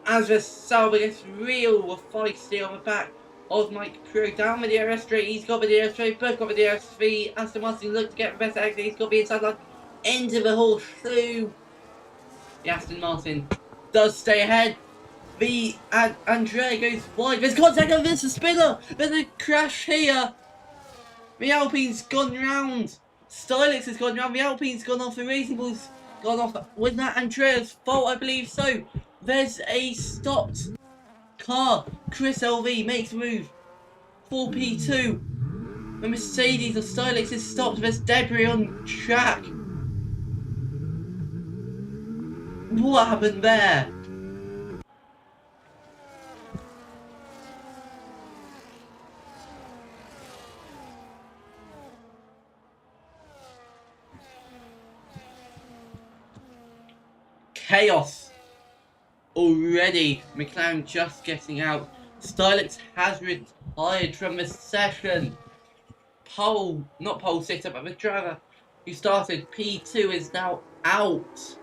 As the Sauber gets real feisty on the back of Mike Crow. Down with the DRS straight. He's got the DRS straight. Both got the DRS V. Aston Martin look to get the best exit. He's got the inside line. Into the horseshoe. The Aston Martin does stay ahead. The Andrea goes wide. There's contact over this. A spinner. There's a crash here. The Alpine's gone round. Stylix has gone round. The Alpine's gone off. The Racing Bull's gone off. Was that Andrea's fault? I believe so. There's a stopped car. Chris LV makes a move for P2. The Mercedes of Stylix is stopped. There's debris on track. What happened there? Chaos. Already, McLaren just getting out. Stylix has retired from the session. Not pole sitter, but the driver who started P2 is now out.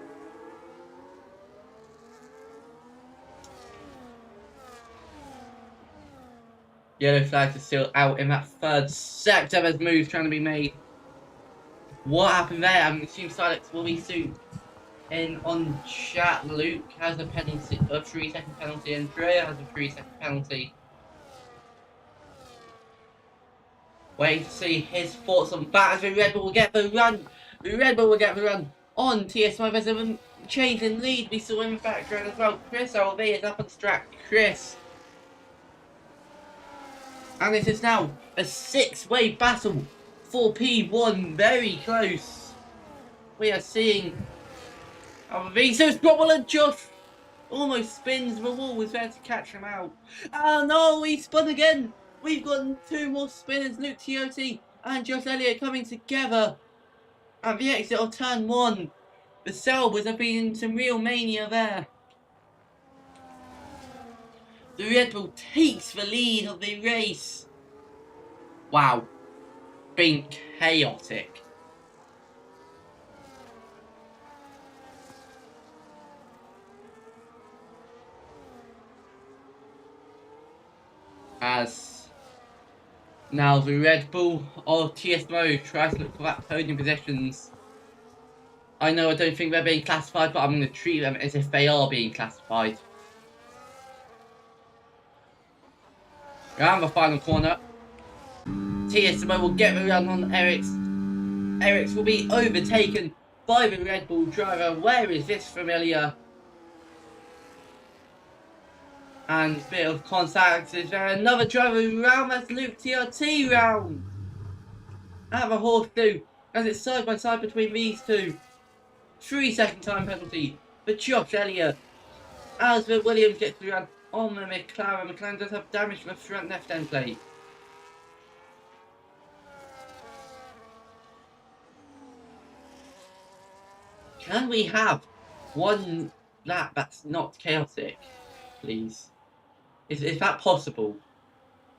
Yellow flags are still out in that third sector. There's moves trying to be made. What happened there? I'm assuming Stylix will be soon. In on chat, Luke has a penalty, a 3-second penalty. Andrea has a 3-second penalty. Waiting to see his thoughts on that as the Red Bull will get the run. The Red Bull will get the run on TS5. There's a change in lead. We saw in the background as well. Chris LV is up on the track. Chris. And this is now a 6-way battle for P1. Very close. We are seeing so Squabble and Josh almost spins the wall. Was there to catch him out. Oh no, he spun again. We've got 2 more spinners. Luke Tiote and Josh Elliott coming together at the exit of turn 1. The Selbers have been in some real mania there. The Red Bull takes the lead of the race. Wow. Being chaotic. As now the Red Bull of TSMO tries to look for that podium positions. I know I don't think they're being classified, but I'm going to treat them as if they are being classified. Around the final corner, TSMO will get the run on Eric's. Eric's will be overtaken by the Red Bull driver. Where is this familiar? And a bit of contact. Is there another driver round? That's Luke TRT round. At the horseshoe. As it's side by side between these two. 3-second time penalty for Josh Elliott. As the Williams gets the run on the McLaren. McLaren does have damage to the front left end plate. Can we have one lap that's not chaotic, please? Is that possible?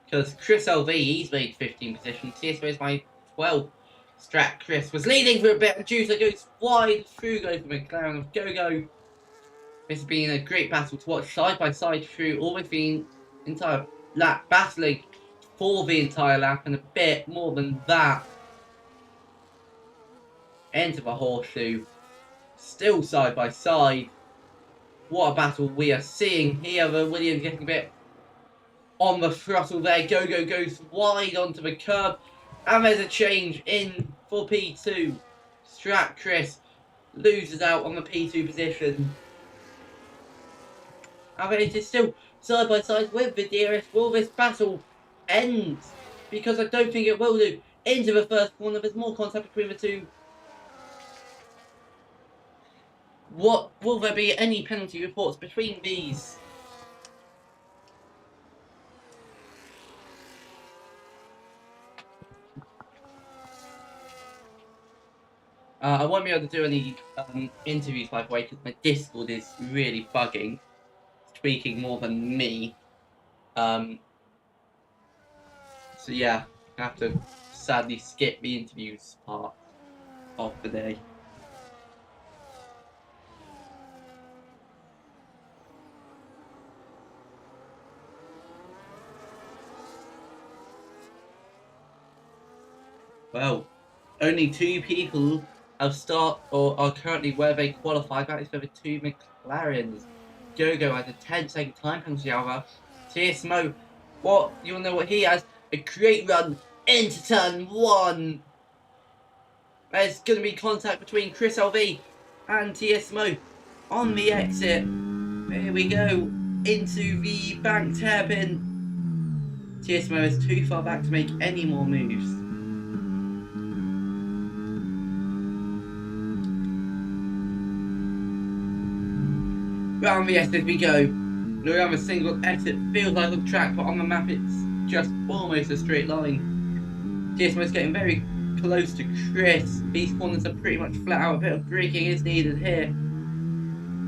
Because Chris LV, he's made 15 positions. TSO is my 12. Strat Chris was leading for a bit. And Juicer goes wide through. Go for McLaren of Go-Go. This has been a great battle to watch side by side through. Always been entire lap battling for the entire lap and a bit more than that. Into the horseshoe. still side by side. What a battle we are seeing here. Williams getting a bit on the throttle there. Gogo goes wide onto the curb. And there's a change in for P2. Strat Chris loses out on the P2 position. And it is still side by side with the DRS. Will this battle end? Because I don't think it will do. Into the first corner, there's more contact between the two. What will there be any penalty reports between these? I won't be able to do any interviews, by the way, because my Discord is really bugging, tweaking more than me. So yeah, I have to sadly skip the interviews part of the day. Well, only 2 people have are currently where they qualified. That is for the 2 McLarens. Gogo has a 10-second time penalty, however. TSMO, what you'll know what he has, a great run into turn 1. There's going to be contact between Chris LV and TSMO on the exit. Here we go into the banked hairpin. TSMO is too far back to make any more moves. Round the exit we go. Around a single exit feels like on track, but on the map it's just almost a straight line. TSMO is getting very close to Chris. These corners are pretty much flat out. A bit of braking is needed here.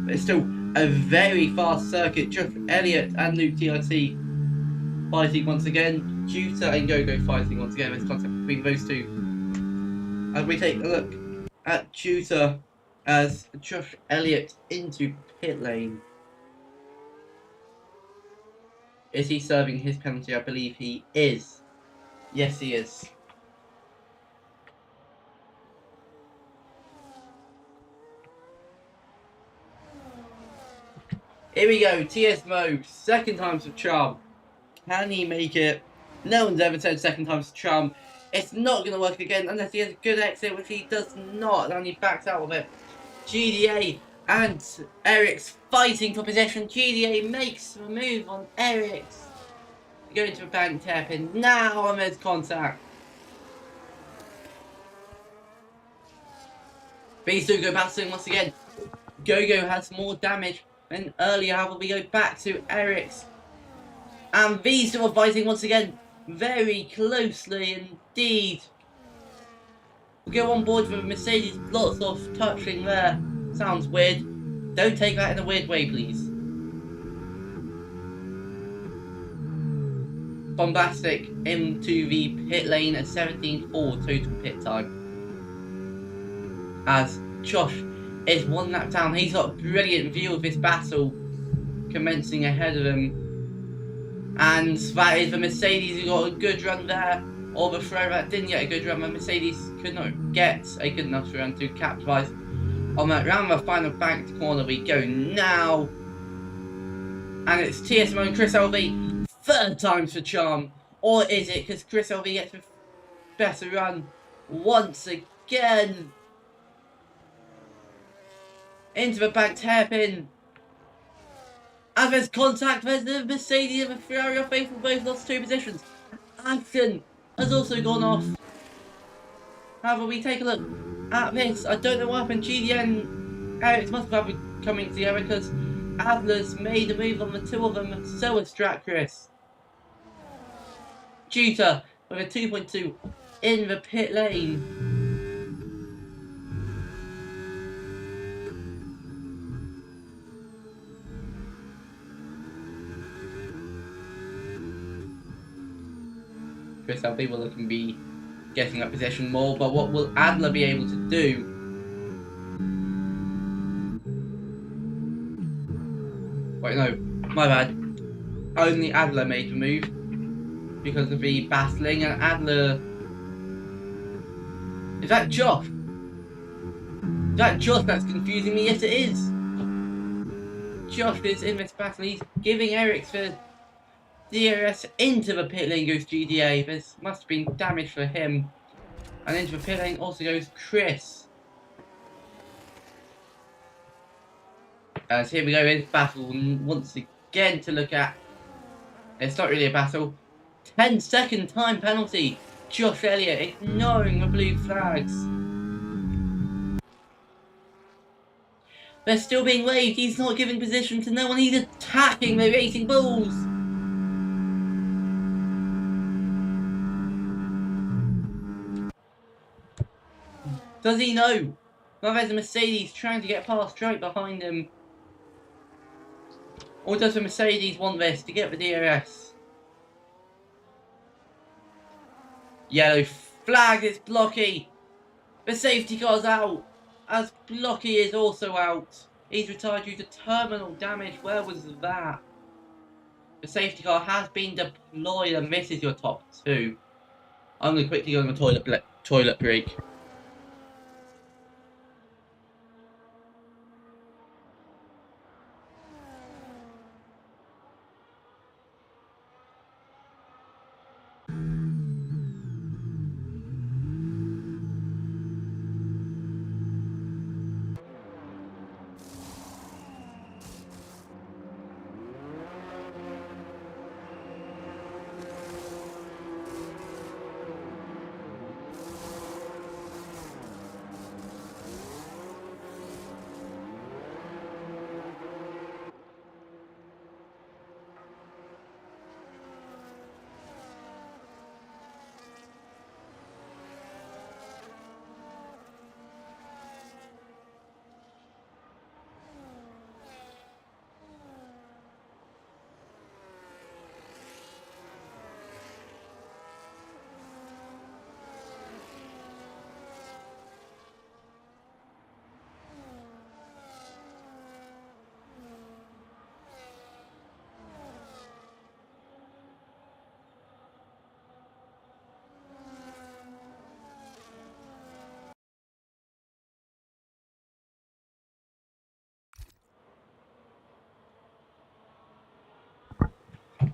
But it's still a very fast circuit. Josh Elliott and Luke TRT fighting once again. Juta and Gogo fighting once again. There's contact between those two. As we take a look at Juta as Josh Elliott into pit lane. Is he serving his penalty? I believe he is. Yes, he is. Here we go, TSMO, second time's a charm. Can he make it? No one's ever said second time's a charm. It's not going to work again unless he has a good exit, which he does not, and he backs out of it. GDA and Eric's fighting for possession. GDA makes the move on Eric's. Going to a banked hairpin now, and there's contact. These two go battling once again. Gogo has more damage than earlier. However, we go back to Eric's. And these two are fighting once again. Very closely indeed. We'll go on board with Mercedes. Lots of touching there. Sounds weird. Don't take that in a weird way, please. Bombastic into the pit lane at 17.4 total pit time. As Josh is 1 lap down. He's got a brilliant view of this battle commencing ahead of him. And that is the Mercedes who got a good run there. Or the Ferrari that didn't get a good run. The Mercedes could not get a good enough run to capitalize on that. Round the final banked corner we go now. And it's TSMO and Chris LV. Third time's the charm. Or is it because Chris LV gets a better run once again? Into the banked hairpin. And there's contact. There's the Mercedes and the Ferrari are faithful. Both lost 2 positions. Action has also gone off. However, we take a look at this. I don't know what happened. GDN and Eric must have been coming together because Adler's made a move on the 2 of them. So has Stratchris. Juta with a 2.2 in the pit lane. Chris LB will look and be getting that possession more, but what will Adler be able to do? Wait, no, my bad. Only Adler made the move because of the battling, and Adler... Is that Josh? That's confusing me. Yes, it is. Josh is in this battle. He's giving Eric the DRS into the pit lane goes GDA. This must have been damage for him. And into the pit lane also goes Chris. As here we go in battle once again to look at. It's not really a battle. 10-second time penalty. Josh Elliott ignoring the blue flags. They're still being waved. He's not giving position to no one. He's attacking the Racing Bulls. Does he know? Well, there's a Mercedes trying to get past right behind him. Or does the Mercedes want this to get the DRS? Yellow flag, it's Blocky. The safety car's out. As Blocky is also out. He's retired due to terminal damage. Where was that? The safety car has been deployed and this is your top two. I'm going to quickly go on the toilet break.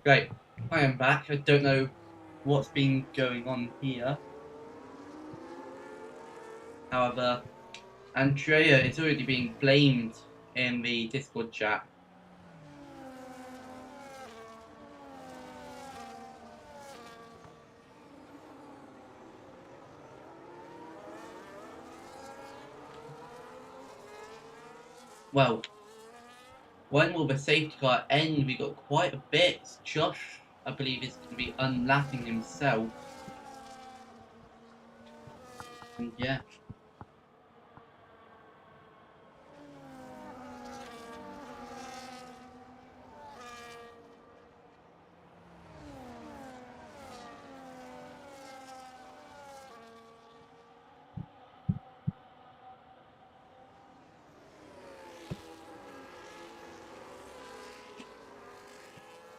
Right, I am back. I don't know what's been going on here. However, Andrea is already being blamed in the Discord chat. Well, when will the safety car end? We got quite a bit. Josh, I believe, is going to be unlapping himself. And yeah.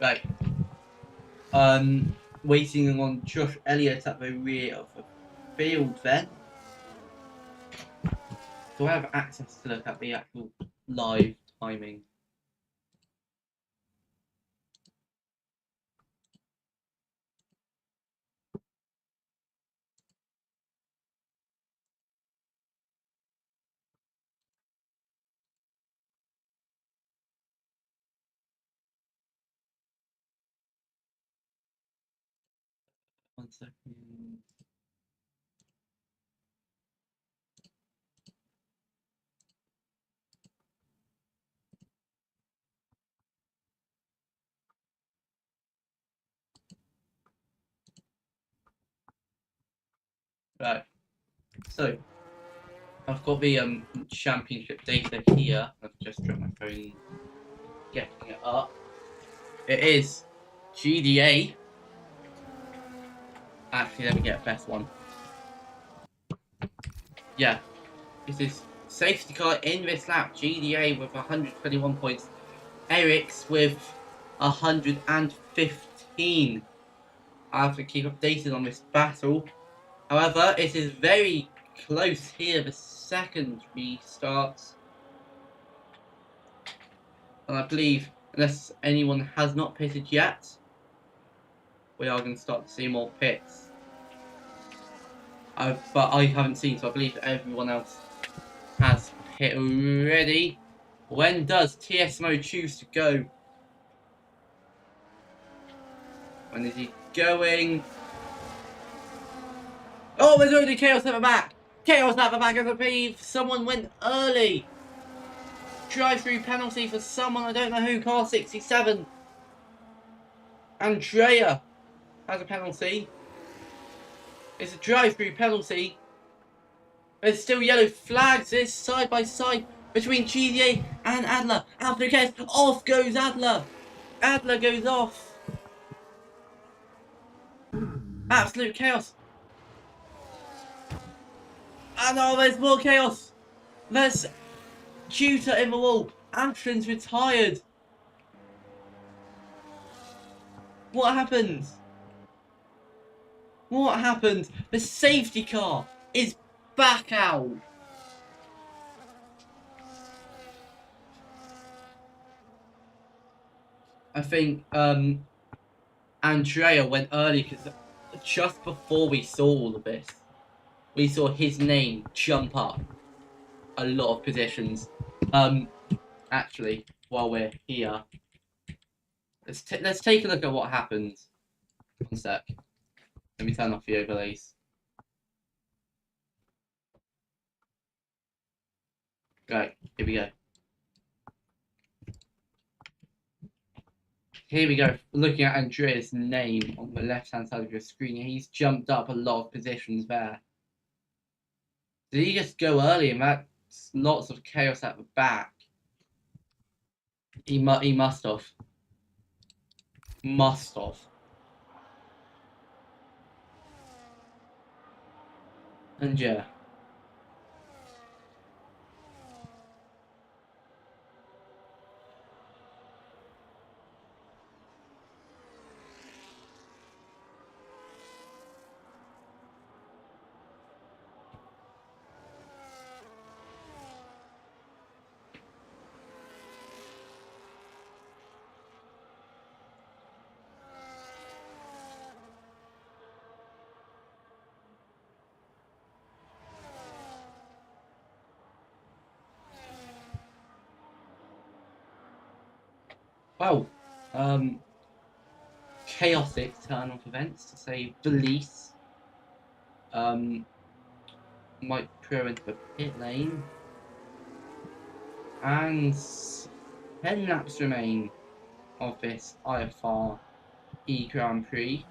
Right. Waiting on Josh Elliott at the rear of the field then. Do I have access to look at the actual live timing? One second. Right. So I've got the championship data here. I've just dropped my phone getting it up. It is GDA. Actually, let me get best one. Yeah, this is safety car in this lap. GDA with 121 points. Eric's with 115. I have to keep updated on this battle. However, it is very close here. The second restart. And I believe, unless anyone has not pitted yet, we are going to start to see more pits. But I haven't seen, so I believe everyone else has pit already. When does TSMO choose to go? When is he going? Oh, there's already Chaos at the back! Chaos at the back, I believe someone went early! Drive-through penalty for someone, I don't know who, car 67. Andrea has a penalty. It's a drive-through penalty. There's still yellow flags. This side by side between GDA and Adler. After chaos, off goes Adler. Adler goes off. Absolute chaos. And oh, there's more chaos. There's Tutor in the wall. Ashton's retired. What happened? What happened? The safety car is back out. I think Andrea went early because just before we saw all of this, we saw his name jump up a lot of positions. Actually, while we're here, let's take a look at what happened. One sec. Let me turn off the overlays. Right, here we go. Here we go. Looking at Andrea's name on the left-hand side of your screen, he's jumped up a lot of positions there. Did he just go early and that's lots of chaos at the back? He must have. Must have. And yeah. Wow. Chaotic turn of events, to say the least. Might throw into the pit lane. And 10 laps remain of this IFR Grand Prix.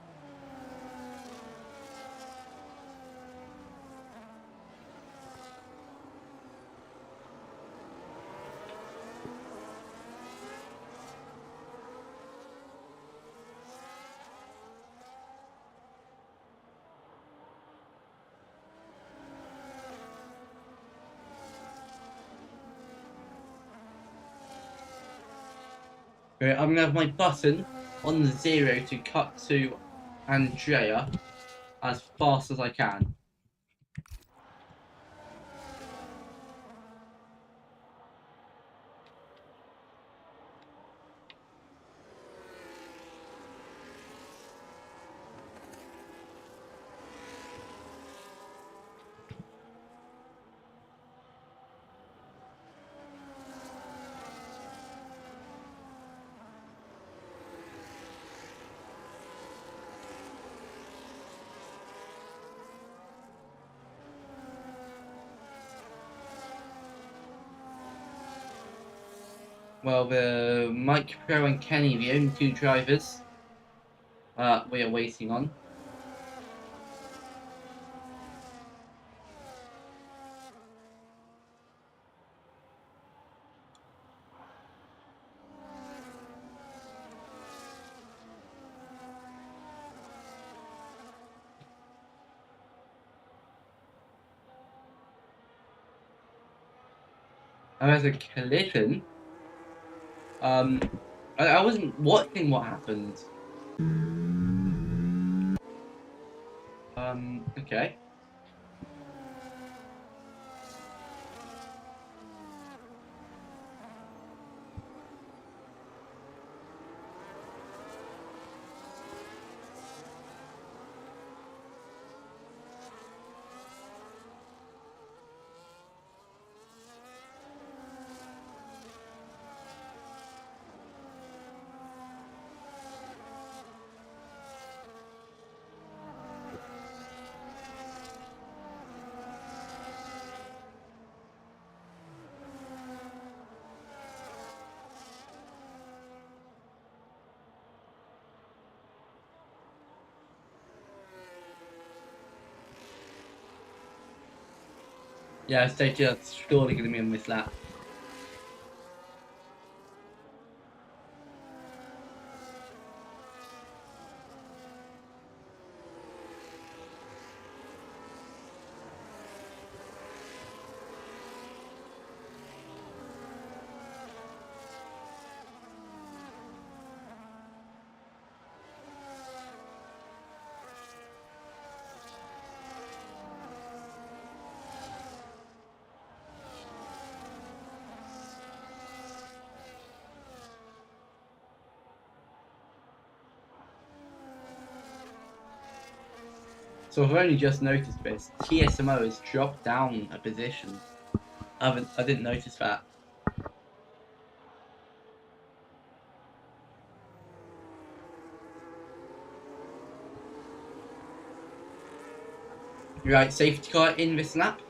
I'm going to have my button on the 0 to cut to Andrea as fast as I can. Well, the Mike Pro and Kenny, the only two drivers we are waiting on. And there's a collision. I wasn't watching what happened. Okay. Yeah, safety car's surely going to be on this lap. So I've only just noticed this. TSMO has dropped down a position. I didn't notice that. Right, safety car in this lap?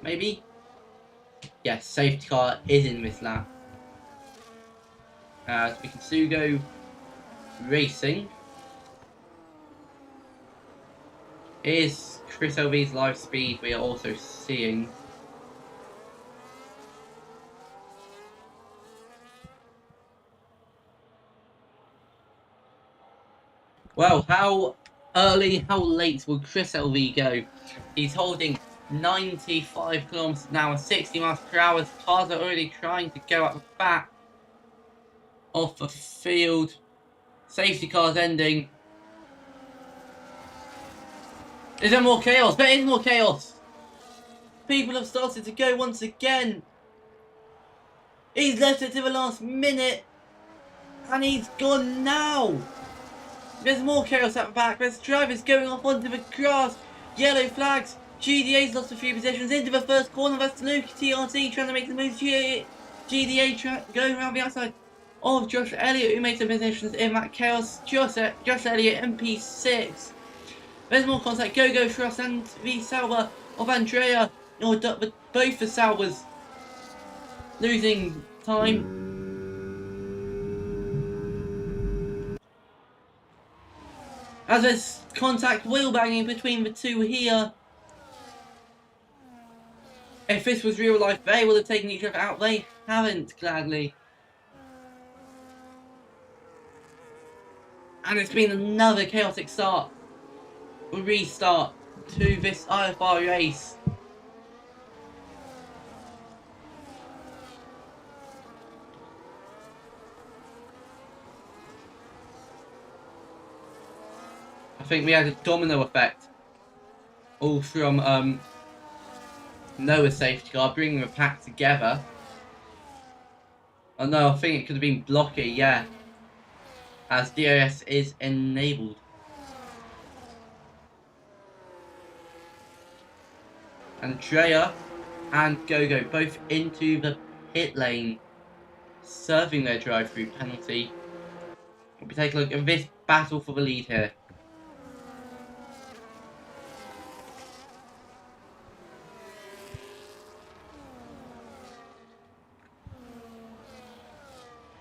Maybe? Yes, safety car is in this lap. We can still go racing. Is Chris LV's live speed we are also seeing. Well, how early, how late will Chris LV go? He's holding 95 kilometers an hour, 60 miles per hour. Cars are already trying to go at the back off the field. Safety cars ending. Is there more chaos? There is more chaos. People have started to go once again. He's left it to the last minute. And he's gone now. There's more chaos at the back. There's drivers going off onto the grass. Yellow flags. GDA's lost a few positions into the first corner. That's Luke TRT trying to make the move. GDA going around the outside of Josh Elliott, who made some positions in that chaos. Josh Elliott, MP6. There's more contact. Go Frost and the Sauber of Andrea. Or both the Saubers losing time. As there's contact wheel banging between the two here. If this was real life, they would have taken each other out. They haven't, gladly. And it's been another chaotic restart to this IFR race. I think we had a domino effect. All from Noah's safety car, bringing the pack together. Oh no, I think it could have been blocky, yeah. As DRS is enabled. Andrea and Gogo both into the pit lane, serving their drive-through penalty. We'll be taking a look at this battle for the lead here.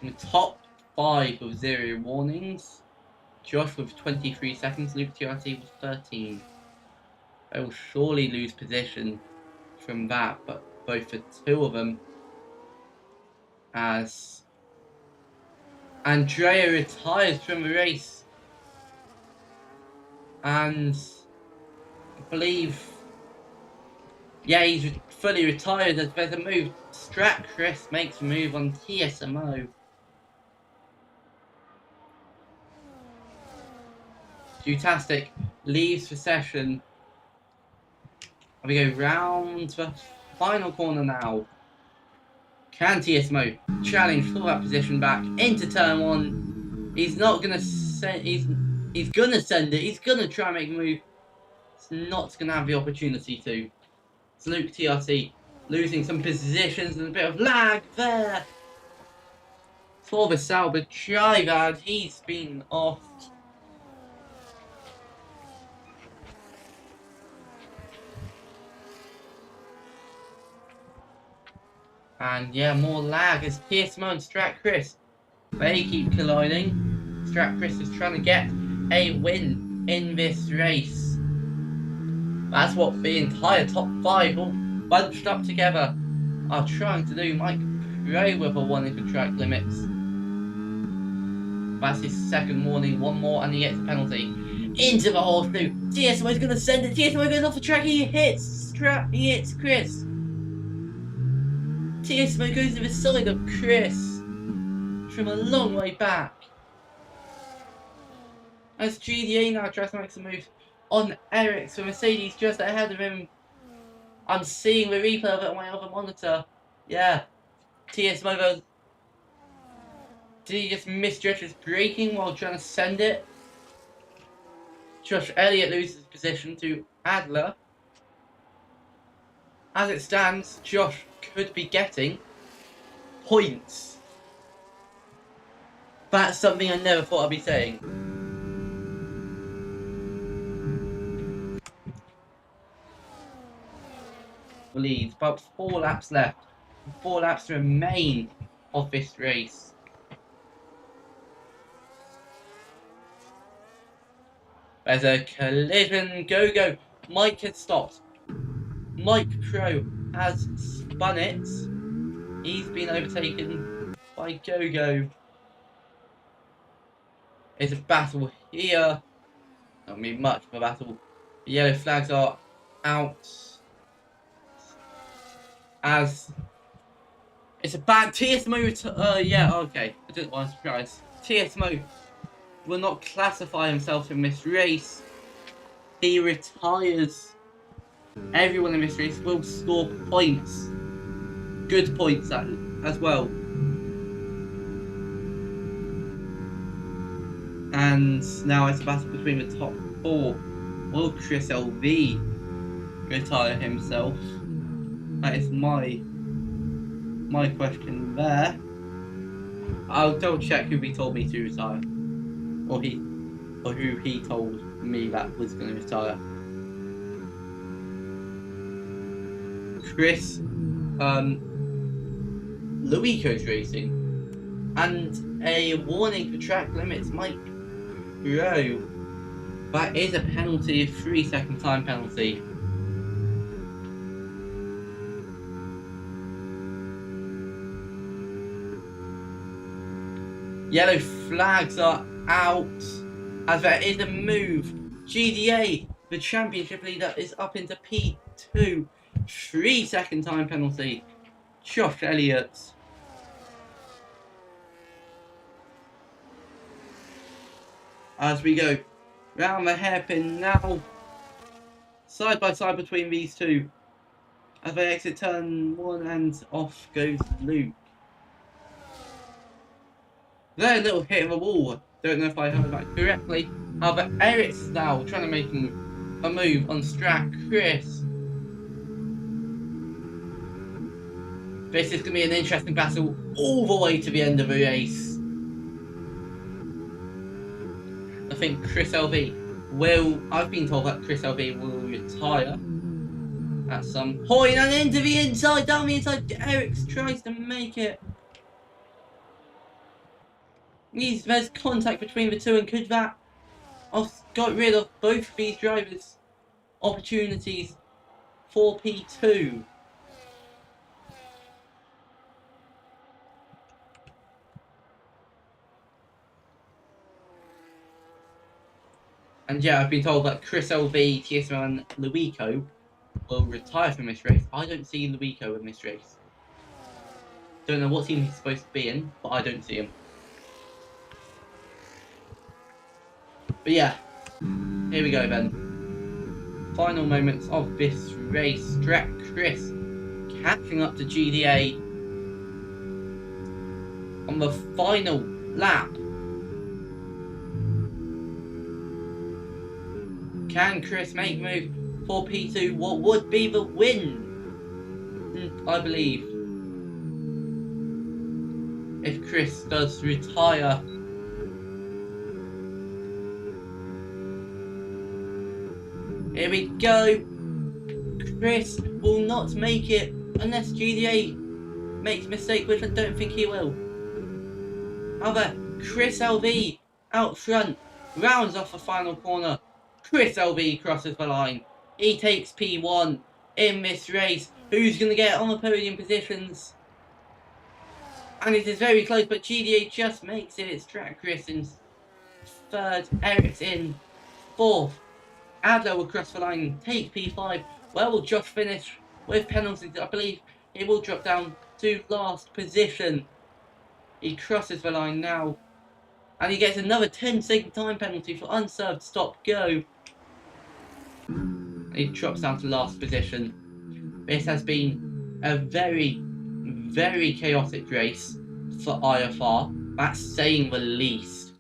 In the top 5 with 0 warnings. Josh with 23 seconds, Luke TRT with 13. They will surely lose position from that, but both the two of them, as Andrea retires from the race, and I believe, yeah, he's fully retired as there's a move. Strat Chris makes a move on TSMO. Jutastic leaves the session. And we go round to the final corner now. Can TSMO challenge for that position back into turn 1? He's not gonna send. He's gonna send it. He's gonna try and make a move. It's not gonna have the opportunity to. It's Luke TRT losing some positions and a bit of lag there for the Sauber driver, and he's been off. And yeah, more lag as TSMO and Strat Chris, they keep colliding. Strat Chris is trying to get a win in this race. That's what the entire top 5 bunched up together, are trying to do Mike Pro with a warning for track limits. That's his second warning, one more and he gets a penalty. Into the hole through. TSMO's gonna send it. TSMO goes off the track. He hits Chris. TSMO goes to the side of Chris from a long way back. As GDA now tries to make some moves on Eric, so Mercedes just ahead of him. I'm seeing the replay of it on my other monitor. Yeah. TSMO, did he just misjudge his braking while trying to send it? Josh Elliott loses his position to Adler. As it stands, Josh could be getting points. That's something I never thought I'd be saying. Leads, about 4 laps left. 4 laps remain of this race. There's a collision. Go. Mike has stopped. Mike Pro has spun it. He's been overtaken by Go. It's a battle here. Not really much of a battle. The yellow flags are out. As it's a bad TSMO. Yeah, okay. I didn't want to surprise. TSMO will not classify himself in this race. He retires. Everyone in this race will score points. Good points as well. And now it's a battle between the top 4. Will Chris LV retire himself? That is my question there. I'll double check who he told me to retire. Or who he told me that was going to retire. Chris Luico's racing. And a warning for track limits, Mike Pro. That is a penalty, a 3-second time penalty. Yellow flags are out as there is a move. GDA, the championship leader, is up into P2. 3-second time penalty. Josh Elliott. As we go round the hairpin now. Side by side between these two. As they exit turn 1 and off goes Luke. There, a little hit of a wall. Don't know if I heard that correctly. However, Eric's now trying to make a move on Strat Chris. This is going to be an interesting battle all the way to the end of the race. I think Chris LV I've been told that Chris LV will retire at some point, and into the inside, down the inside. Eric tries to make it. There's contact between the two, and could that have got rid of both of these drivers' opportunities for P2? And yeah, I've been told that Chris LV, TSM and Luico will retire from this race. I don't see Luico in this race. Don't know what team he's supposed to be in, but I don't see him. But yeah, here we go then. Final moments of this race. Strat Chris catching up to GDA on the final lap. Can Chris make move for P2? What would be the win? I believe if Chris does retire. Here we go. Chris will not make it unless GDA makes a mistake, which I don't think he will. However, Chris LV out front rounds off the final corner. Chris LV crosses the line. He takes P1. in this race. Who's going to get on the podium positions? And it is very close, but GDA just makes it. It's Chris in third, Eric's in fourth. Adler will cross the line, take P5. Where will Josh finish with penalties? I believe he will drop down to last position. He crosses the line now. And he gets another 10-second time penalty for unserved stop go. He drops down to last position. This has been a very, very chaotic race for IFR. That's saying the least.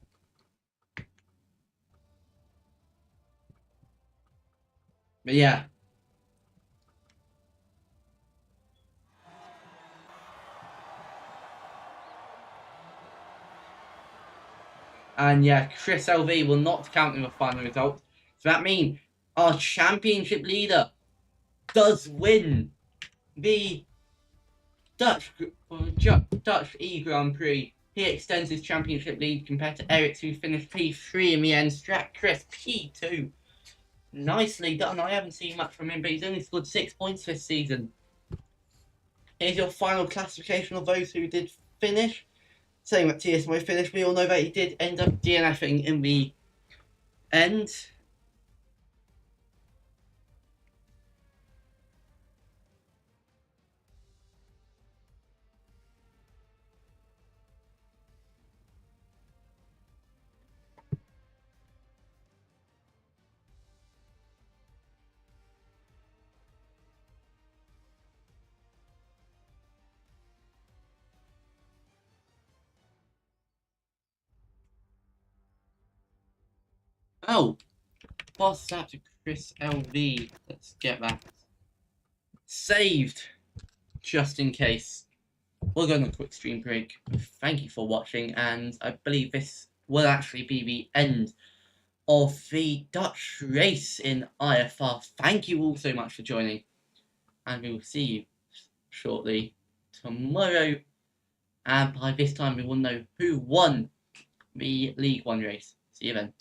But yeah. And yeah, Chris LV will not count in the final result. So that means our championship leader does win the Dutch E Grand Prix. He extends his championship lead compared to Eric, who finished P3 in the end. Strat Chris P2. Nicely done. I haven't seen much from him, but he's only scored 6 points this season. Here's your final classification of those who did finish. Saying that TSMO finished, we all know that he did end up DNFing in the end. Oh, pass that to Chris LV. Let's get that saved, just in case. We'll go on a quick stream break. Thank you for watching, and I believe this will actually be the end of the Dutch race in IFR. Thank you all so much for joining, and we will see you shortly tomorrow. And by this time, we will know who won the League One race. See you then.